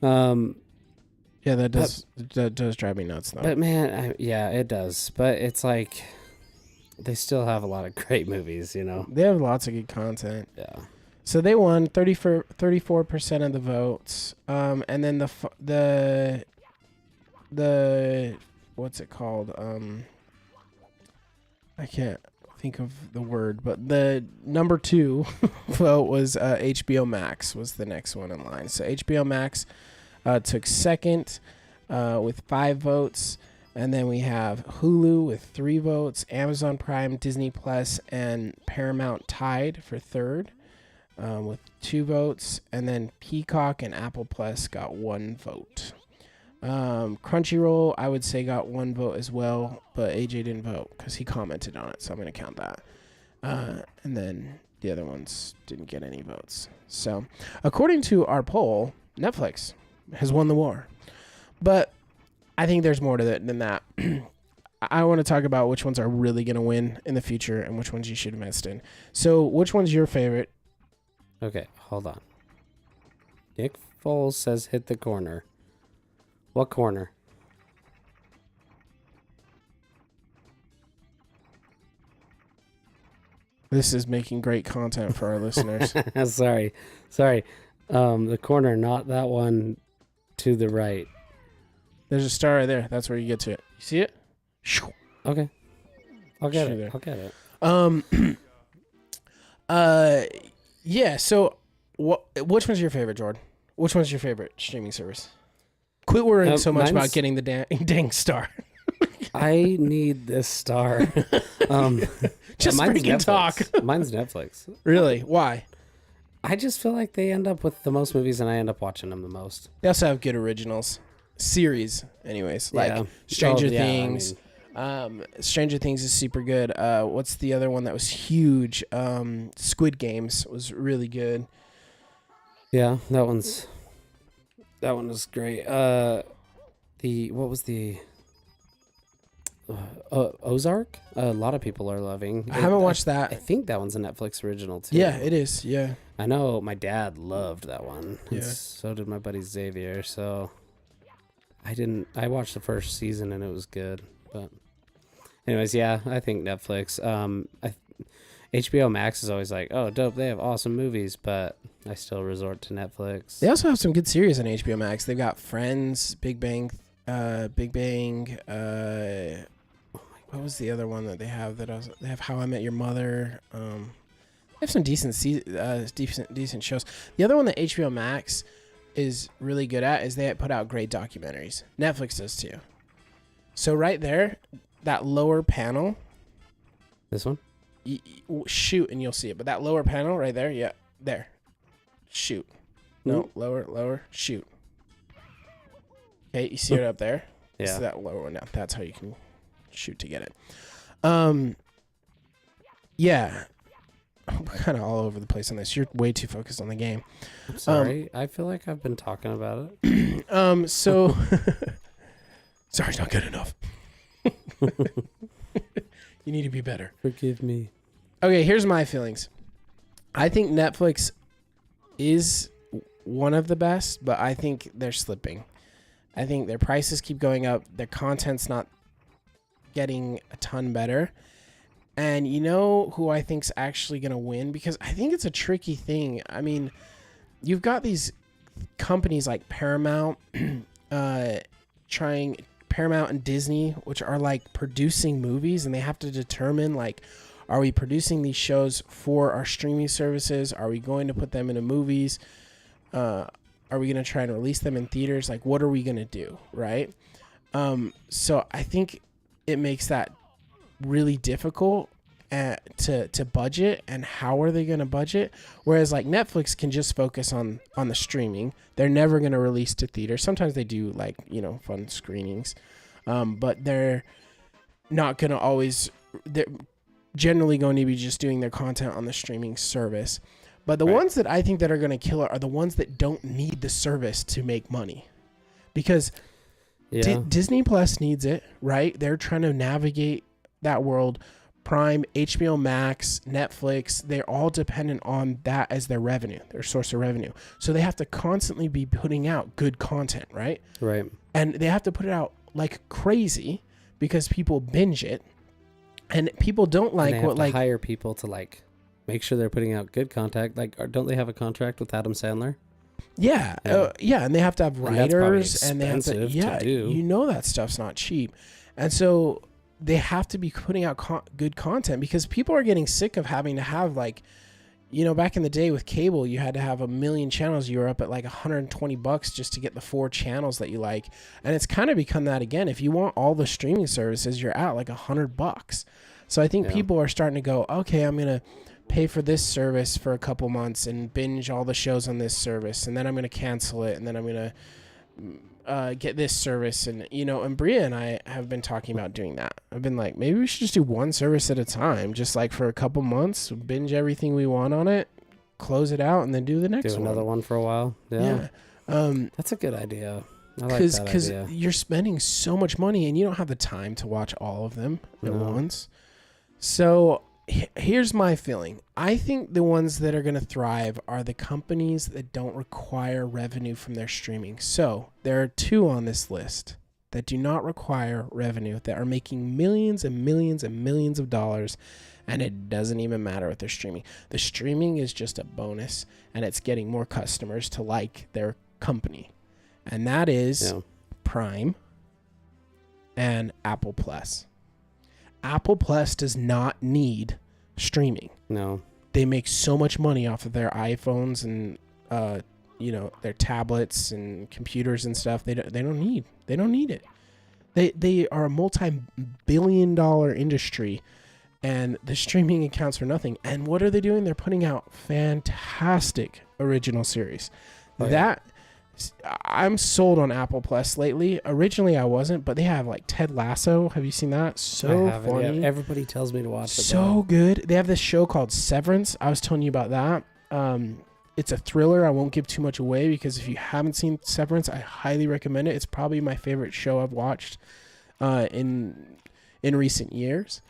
Yeah, that does drive me nuts though. But man, yeah, it does. But it's like they still have a lot of great movies, you know. They have lots of good content. Yeah. So they won 34% of the votes. And then the what's it called? I can't think of the word, but the number 2 vote was HBO Max was the next one in line. So HBO Max took second with 5 votes. And then we have Hulu with 3 votes, Amazon Prime, Disney Plus, and Paramount tied for third with 2 votes. And then Peacock and Apple Plus got 1 vote. Crunchyroll, I would say, got 1 vote as well, but AJ didn't vote because he commented on it, so I'm going to count that. And then the other ones didn't get any votes. So according to our poll, Netflix has won the war. But I think there's more to it than that. I want to talk about which ones are really going to win in the future and which ones you should invest in. So which one's your favorite? Okay, hold on. Nick Foles says hit the corner. What corner? This is making great content for our listeners. Sorry. The corner, not that one to the right. There's a star right there. That's where you get to it. You see it? Okay. I'll get There. it. I'll get it. Yeah, so which one's your favorite, Jordan? Which one's your favorite streaming service? Quit worrying so much about getting the dang star. I need this star. Just freaking talk. Mine's Netflix. Really? Why? I just feel like they end up with the most movies and I end up watching them the most. They also have good originals. Series, anyways. Like Yeah. Stranger Oh, yeah, Things. Stranger Things is super good. What's the other one that was huge? Squid Games was really good. Yeah, that one was great. What was the Ozark? A lot of people are loving. I haven't watched that. I think that one's a Netflix original too. Yeah, it is. Yeah. I know my dad loved that one. Yeah. And so did my buddy Xavier. So I watched the first season and it was good. But anyways, yeah, I think Netflix. HBO Max is always like, oh, dope, they have awesome movies, but I still resort to Netflix. They also have some good series on HBO Max. They've got Friends, Big Bang. What was the other one that they have? They have How I Met Your Mother. They have some decent shows. The other one that HBO Max is really good at is they put out great documentaries. Netflix does too. So right there, that lower panel This one? Shoot, and you'll see it. But that lower panel right there, yeah, there. Shoot. No, lower, shoot. Okay, you see it up there? Yeah. It's that lower one now. That's how you can shoot to get it. Yeah. I'm kind of all over the place on this. You're way too focused on the game. I'm sorry. I feel like I've been talking about it. So sorry, not good enough. You need to be better. Forgive me. Okay, here's my feelings. I think Netflix is one of the best, but I think they're slipping. I think their prices keep going up. Their content's not getting a ton better. And you know who I think's actually going to win? Because I think it's a tricky thing. I mean, you've got these companies like Paramount, Paramount and Disney, which are like producing movies, and they have to determine like, are we producing these shows for our streaming services? Are we going to put them into movies? Are we going to try and release them in theaters? Like, what are we going to do? Right. So I think it makes that really difficult to budget, and how are they going to budget? Whereas like Netflix can just focus on the streaming. They're never going to release to theaters. Sometimes they do like, fun screenings, but they're not going to always, they're generally going to be just doing their content on the streaming service. But the ones that I think that are going to kill it are the ones that don't need the service to make money, because Disney Plus needs it, right? They're trying to navigate that world. Prime, HBO Max, Netflix, they're all dependent on that as their revenue, their source of revenue. So they have to constantly be putting out good content, right? Right. And they have to put it out like crazy because people binge it. And people don't like and they have to hire people to like make sure they're putting out good content. Like, don't they have a contract with Adam Sandler? Yeah. And they have to have writers, and they have to, to do. That stuff's not cheap. And so they have to be putting out good content, because people are getting sick of having to have like, back in the day with cable, you had to have 1 million channels. You were up at like $120 just to get the 4 channels that you like. And it's kind of become that again. If you want all the streaming services, you're at like $100. So I think people are starting to go, okay, I'm going to pay for this service for a couple months and binge all the shows on this service. And then I'm going to cancel it. And then I'm going to get this service. And, and Bria and I have been talking about doing that. I've been like, maybe we should just do one service at a time, just like for a couple months, binge everything we want on it, close it out, and then do the next one. Do another one for a while. Yeah. That's a good idea. I like that idea. Because you're spending so much money and you don't have the time to watch all of them at once. So here's my feeling. I think the ones that are going to thrive are the companies that don't require revenue from their streaming. So there are 2 on this list that do not require revenue, that are making millions and millions and millions of dollars, and it doesn't even matter what they're streaming. The streaming is just a bonus, and it's getting more customers to like their company. And that is Prime and Apple Plus. Apple Plus does not need streaming. No. They make so much money off of their iPhones and their tablets and computers and stuff. They don't need it. They are a multi-billion-dollar industry, and the streaming accounts for nothing. And what are they doing? They're putting out fantastic original series. I'm sold on Apple Plus lately. Originally, I wasn't, but they have like Ted Lasso. Have you seen that? So funny. Yeah, everybody tells me to watch it. So good. They have this show called Severance. I was telling you about that. It's a thriller. I won't give too much away, because if you haven't seen Severance, I highly recommend it. It's probably my favorite show I've watched in recent years.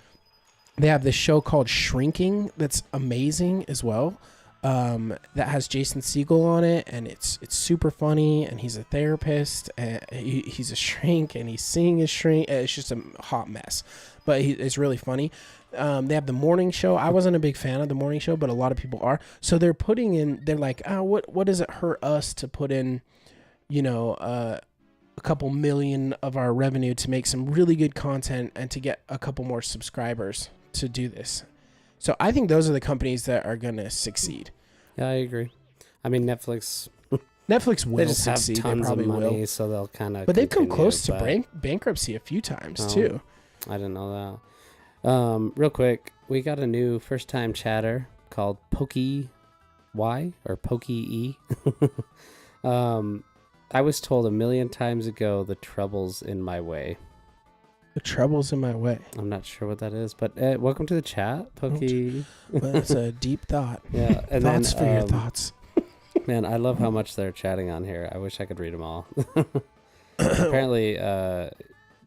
They have this show called Shrinking that's amazing as well. That has Jason Segel on it, and it's super funny, and he's a therapist, and he's a shrink, and he's seeing his shrink. It's just a hot mess, but it's really funny. They have the morning show. I wasn't a big fan of the morning show, but a lot of people are. So they're like, what does it hurt us to put in, a couple million of our revenue to make some really good content and to get a couple more subscribers to do this. So I think those are the companies that are going to succeed. Yeah, I agree. I mean, Netflix will succeed. Have tons they probably of money, will. so they'll kind of. But they've come close to bankruptcy a few times too. I didn't know Real quick, we got a new first-time chatter called Pokey Y or Pokey E. I was told a million times ago the trouble's in my way. The trouble's in my way. I'm not sure what that is, but welcome to the chat, Pokey. Well, that's a deep thought. Yeah, and thoughts then, for your thoughts. Man, I love how much they're chatting on here. I wish I could read them all. Apparently,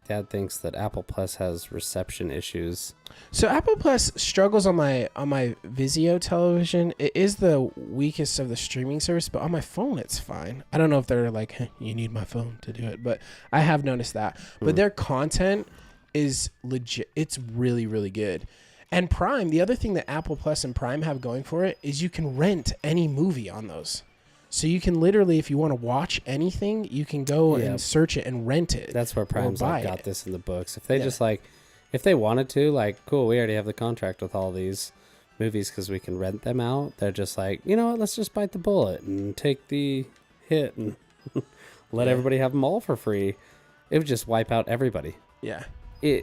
Dad thinks that Apple Plus has reception issues. So Apple Plus struggles on my Vizio television. It is the weakest of the streaming service, but on my phone it's fine. I don't know if they're like, hey, you need my phone to do it, but I have noticed that. But their content is legit. It's really, really good. And Prime, the other thing that Apple Plus and Prime have going for it is you can rent any movie on those. So you can literally, if you want to watch anything, you can go and search it and rent it. That's where Prime's like got this in the books. If they just like, if they wanted to, like, cool, we already have the contract with all these movies because we can rent them out. They're just like, you know what, let's just bite the bullet and take the hit and let everybody have them all for free. It would just wipe out everybody. Yeah.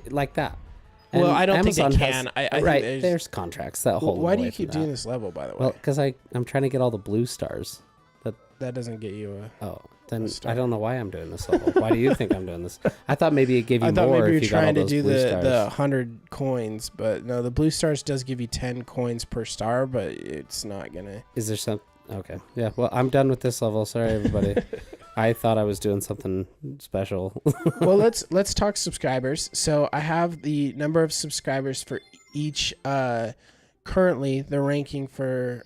Like that. And well, I don't Amazon think they can. I right, think there's contracts that hold. Why do you keep doing this level, by the way? Well, because I'm trying to get all the blue stars. That doesn't get you then I don't know why I'm doing this level. Why do you think I'm doing this? I thought maybe it gave you more. I thought maybe if you're trying to do the 100 coins, but no, the blue stars does give you 10 coins per star, but it's not gonna. Is there some? Okay, yeah. Well, I'm done with this level. Sorry, everybody. I thought I was doing something special. Well, let's talk subscribers. So I have the number of subscribers for each. Currently, the ranking for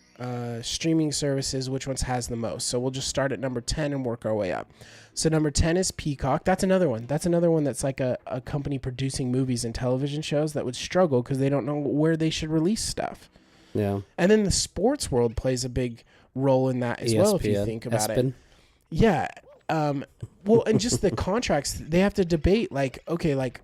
streaming services, which ones has the most. So we'll just start at number 10 and work our way up. So number 10 is Peacock. That's another one. That's like a company producing movies and television shows that would struggle because they don't know where they should release stuff. Yeah. And then the sports world plays a big role in that as well, if you think about it. Yeah. Well, and just the contracts, they have to debate, like, okay, like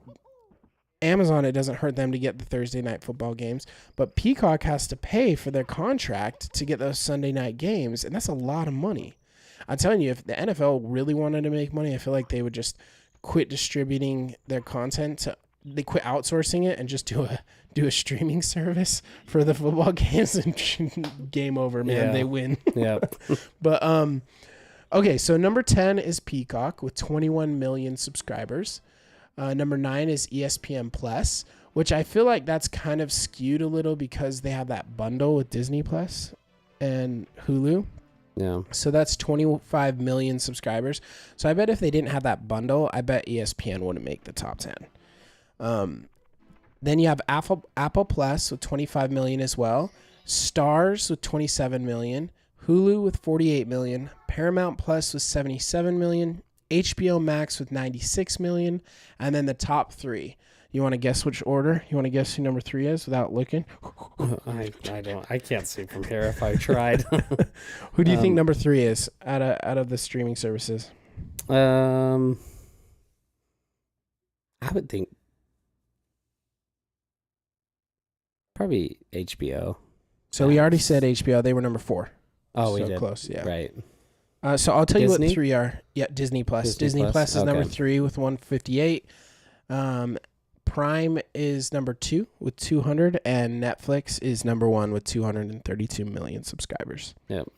Amazon, it doesn't hurt them to get the Thursday night football games, but Peacock has to pay for their contract to get those Sunday night games, and that's a lot of money. I'm telling you, if the NFL really wanted to make money, I feel like they would just quit distributing their content. They quit outsourcing it and just do a streaming service for the football games, and game over, man. Yeah. They win. Yeah. But okay, so number 10 is Peacock with 21 million subscribers. Number 9 is ESPN Plus, which I feel like that's kind of skewed a little because they have that bundle with Disney Plus and Hulu. Yeah. So that's 25 million subscribers. So I bet if they didn't have that bundle, I bet ESPN wouldn't make the top 10. Then you have Apple Plus with 25 million as well. Stars with 27 million. Hulu with 48 million. Paramount Plus with 77 million. HBO Max with 96 million, and then the top 3. You want to guess which order? You want to guess who number 3 is without looking? I don't. I can't see from here if I tried. Who do you think number 3 is out of the streaming services? I would think probably HBO. So we already said HBO. They were number 4. Oh, so we did. Close, yeah. Right. So I'll tell Disney? you what 3 are. Yeah, Disney Plus. Disney Plus is number 3 with 158. Prime is number 2 with 200, and Netflix is number 1 with 232 million subscribers. Yep.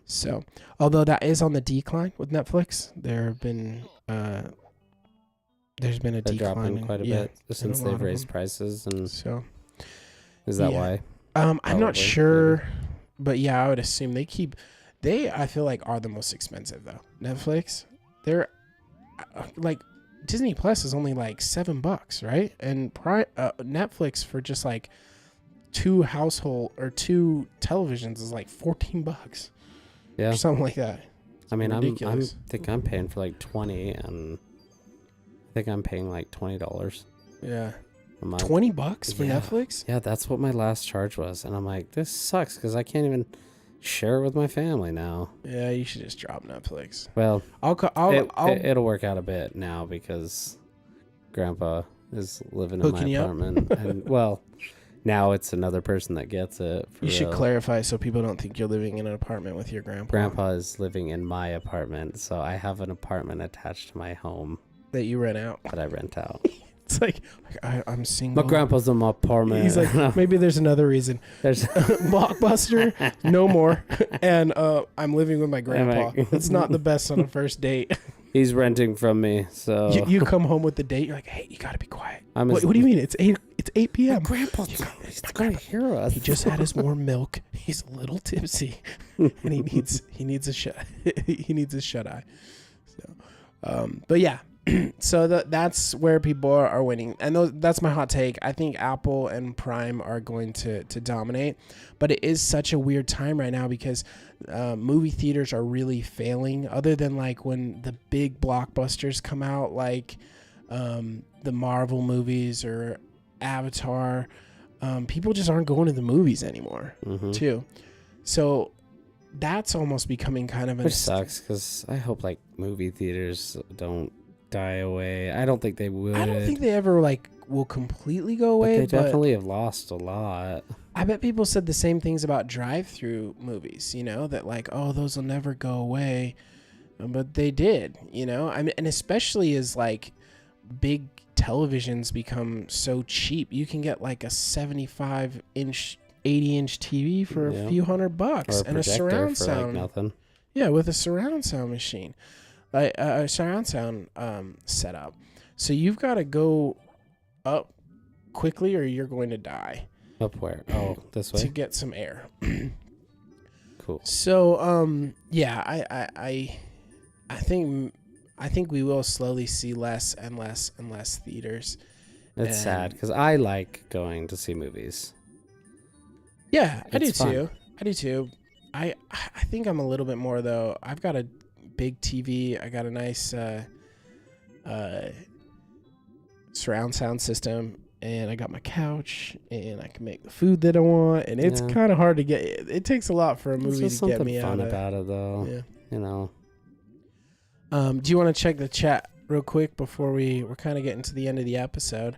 So, although that is on the decline with Netflix, there's been a decline. Dropping quite a bit since they've raised prices, and so is that why? I'm not sure, but yeah, I would assume they I feel like are the most expensive though. Netflix, they're like Disney Plus is only like $7, right? And Netflix for just like 2 televisions is like $14. Yeah, or something like that. I mean, I think I'm paying for like 20, and I think I'm paying like $20. Yeah. $20 for Netflix? Yeah, that's what my last charge was, and I'm like, this sucks because I can't even share it with my family now. Yeah, you should just drop Netflix. Well, it'll work out a bit now because Grandpa is living in my apartment, and well, now it's another person that gets it. You should clarify so people don't think you're living in an apartment with your grandpa. Grandpa is living in my apartment, so I have an apartment attached to my home that you rent out. That I rent out. It's like I'm single. My grandpa's in my apartment. He's like, maybe there's another reason. There's Blockbuster, no more. And I'm living with my grandpa. It's not the best on a first date. He's renting from me, so you come home with the date. You're like, hey, you got to be quiet. What do you mean? It's 8 p.m. Grandpa's going to hear us. He just had his warm milk. He's a little tipsy, and he needs a shut eye. So, but yeah. So that's where people are winning, and that's my hot take. I think Apple and Prime are going to dominate, but it is such a weird time right now because movie theaters are really failing. Other than like when the big blockbusters come out, like the Marvel movies or Avatar, people just aren't going to the movies anymore, too. So that's almost becoming kind of which sucks because I hope like movie theaters don't die away. I don't think they would. I don't think they ever like will completely go away. But they definitely have lost a lot. I bet people said the same things about drive-through movies, that like, oh, those will never go away. But they did, I mean, and especially as like big televisions become so cheap, you can get like a 75-inch, 80-inch TV for a few $100 and a surround sound. Like nothing. Yeah, with a surround sound machine. A surround sound setup. So you've got to go up quickly or you're going to die. Up where? Oh, this way? To get some air. Cool. So, yeah, I think we will slowly see less and less and less theaters. It's sad because I like going to see movies. Yeah, I do too. I do too. I think I'm a little bit more though. I've got a big TV. I got a nice surround sound system, and I got my couch, and I can make the food that I want. And it's kind of hard to get. It takes a lot for a movie to get me out. Something fun about it, though. Yeah. Do you want to check the chat real quick before we're kind of getting to the end of the episode?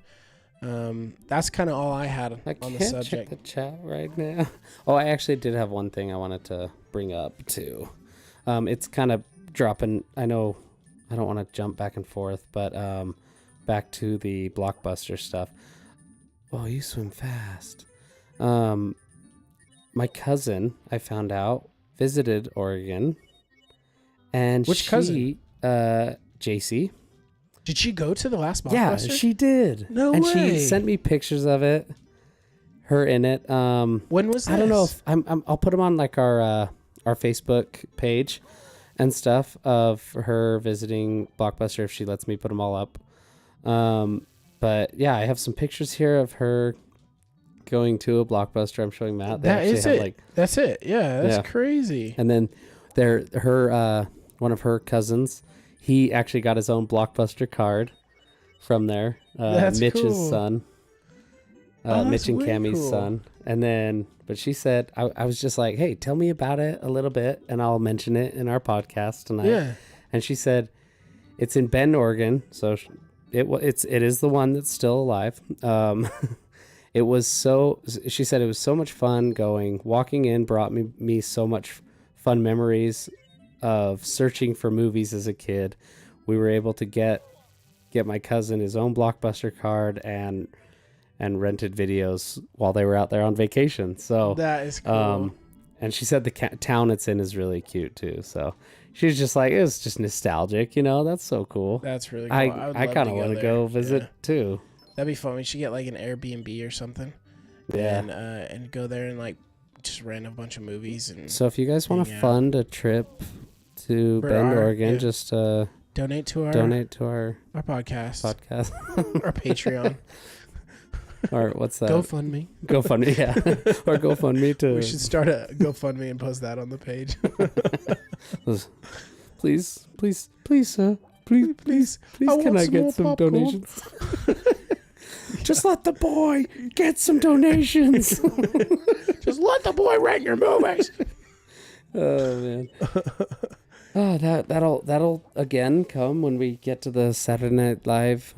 That's kind of all I had on the subject. Check the chat right now. Oh, I actually did have one thing I wanted to bring up too. It's kind of dropping. I know I don't want to jump back and forth, but back to the Blockbuster stuff. Oh, you swim fast. My cousin, I found out, visited Oregon, and which cousin? JC. Did she go to the last Blockbuster? Yeah, she did. No and way. And she sent me pictures of it. Her in it. When was this? I don't know if I'll put them on like our Facebook page and stuff of her visiting Blockbuster if she lets me put them all up. But yeah, I have some pictures here of her going to a Blockbuster. I'm showing Matt. That is it. That's it. Yeah, that's crazy. And then one of her cousins, he actually got his own Blockbuster card from there. That's Mitch's cool. son. Mitch and Cammie's son. And then, but she said, I was just like, hey, tell me about it a little bit and I'll mention it in our podcast tonight. Yeah. And she said, it's in Bend, Oregon. So it is the one that's still alive. She said it was so much fun walking in brought me so much fun memories of searching for movies as a kid. We were able to get my cousin his own Blockbuster card and rented videos while they were out there on vacation. So that is cool. And she said the town it's in is really cute too. So she's just like, it was just nostalgic, That's so cool. That's really cool. I kind of want to go visit too. That'd be fun. We should get like an Airbnb or something. Yeah. And go there and like just rent a bunch of movies. And so if you guys want to fund a trip to Bend, Oregon, just donate to our podcast. Our Patreon. Or what's that? GoFundMe. GoFundMe, yeah. Or GoFundMe too. We should start a GoFundMe and post that on the page. Please, sir. Please, can I get some donations? Just let the boy get some donations. Just let the boy rent your movies. Oh man. Oh, that'll again come when we get to the Saturday Night Live.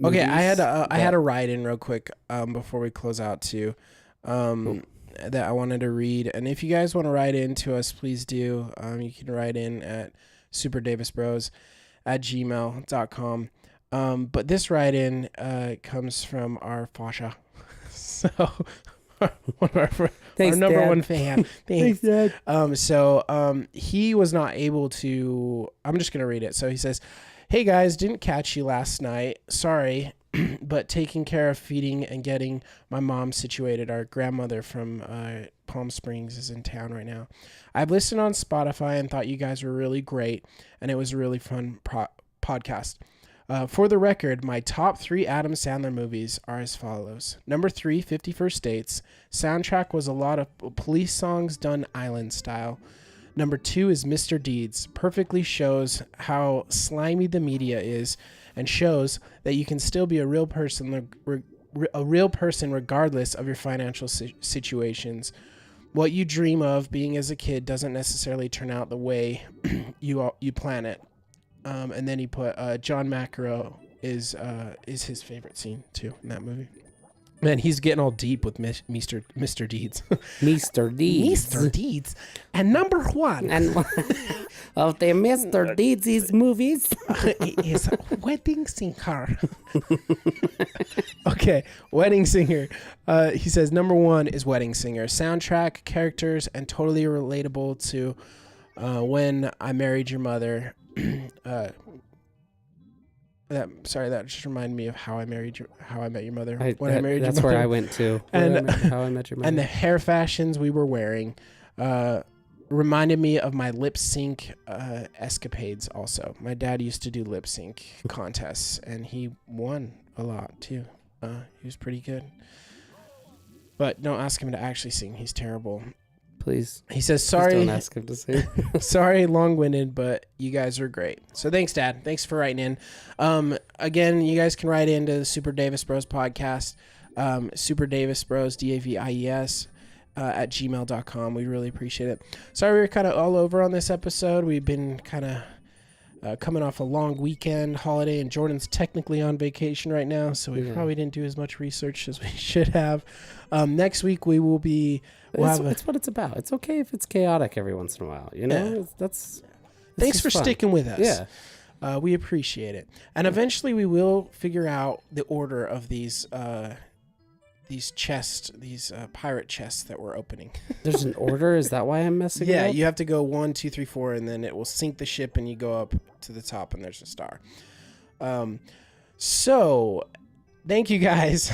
Okay, I had a write in real quick before we close out too, that I wanted to read. And if you guys want to write in to us, please do. You can write in at superdavisbros@gmail.com. But this write-in comes from our Fasha. So one of our number Dad. one fan. Thanks. Dad. He was not able to. I'm just gonna read it. So he says, "Hey guys, didn't catch you last night. Sorry, but taking care of feeding and getting my mom situated. Our grandmother from Palm Springs is in town right now. I've listened on Spotify and thought you guys were really great, and it was a really fun podcast." For the record, my top 3 Adam Sandler movies are as follows. Number 3, 50 First Dates. Soundtrack was a lot of police songs done island style. Number 2 is Mr. Deeds. Perfectly shows how slimy the media is and shows that you can still be a real person regardless of your financial situations. What you dream of being as a kid doesn't necessarily turn out the way you plan it. And then he put John McEnroe is his favorite scene too in that movie. Man, he's getting all deep with Mr. Deeds. Mr. Deeds. Mr. Deeds. And number 1 And of the Mr. Deeds' movies is Wedding Singer. Okay, Wedding Singer. He says number 1 is Wedding Singer. Soundtrack, characters, and totally relatable to When I Married Your Mother. That just reminded me of How I Met Your Mother. That's where I went to. And How I Met Your Mother. And the hair fashions we were wearing reminded me of my lip sync escapades. Also, my dad used to do lip sync contests, and he won a lot too. He was pretty good. But don't ask him to actually sing; he's terrible. Please. He says, Please sorry. don't ask him to sing. Sorry, long-winded, but you guys are great. So thanks, Dad. Thanks for writing in. Again, you guys can write into the Super Davis Bros podcast, Super Davis Bros, DAVIES, at gmail.com. We really appreciate it. Sorry we were kind of all over on this episode. We've been kind of coming off a long weekend holiday, and Jordan's technically on vacation right now, so we probably didn't do as much research as we should have. Next week we will be... It's what it's about. It's okay if it's chaotic every once in a while. You know, Thanks for fun. sticking with us. Yeah. We appreciate it. And eventually we will figure out the order of these pirate chests that we're opening. There's an order? Is that why I'm messing up? Yeah, you have to go 1, 2, 3, 4, and then it will sink the ship and you go up to the top and there's a star. So thank you guys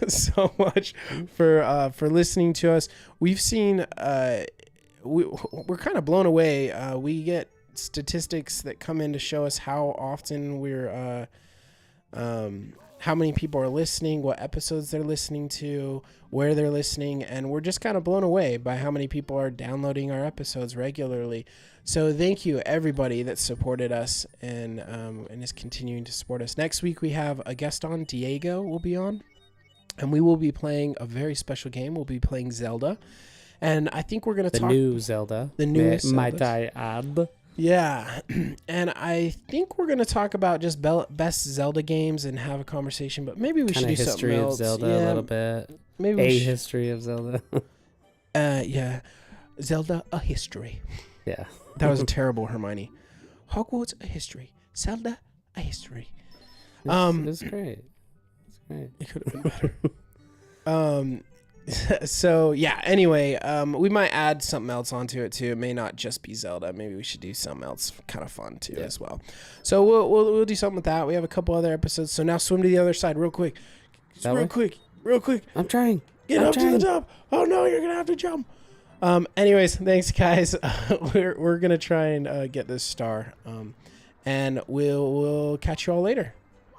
so much for listening to us. We've seen we're kind of blown away. We get statistics that come in to show us how often we're how many people are listening, what episodes they're listening to, where they're listening, and we're just kind of blown away by how many people are downloading our episodes regularly. So thank you, everybody that supported us and is continuing to support us. Next week, we have a guest on. Diego will be on, and we will be playing a very special game. We'll be playing Zelda, and I think we're going to talk... The new Zelda. Might I add? Yeah, and I think we're going to talk about just best Zelda games and have a conversation, but maybe we should do something else. History of Zelda a little bit. Maybe history of Zelda. Yeah. Zelda, a history. Yeah. That was a terrible Hermione. Hogwarts, a history. Zelda, a history. It was great. It could have been better. So yeah, anyway, we might add something else onto it too. It may not just be Zelda. Maybe we should do something else kind of fun too as well. So we'll do something with that. We have a couple other episodes. So now swim to the other side real quick. Real quick. I'm trying. Get up to the top. Oh no, you're gonna have to jump. Anyways, thanks guys. We're gonna try and get this star. And we'll catch you all later.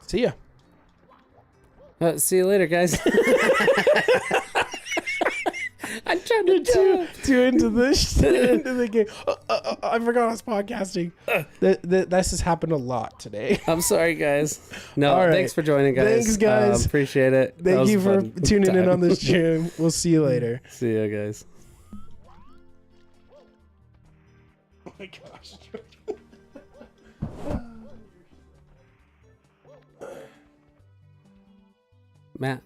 See ya. See you later, guys. I'm trying to too into the game. I forgot I was podcasting. This has happened a lot today. I'm sorry, guys. No, right. Thanks for joining, guys. Thanks, guys. Appreciate it. Thank you for tuning in on this stream. We'll see you later. See you, guys. Oh my gosh. Matt.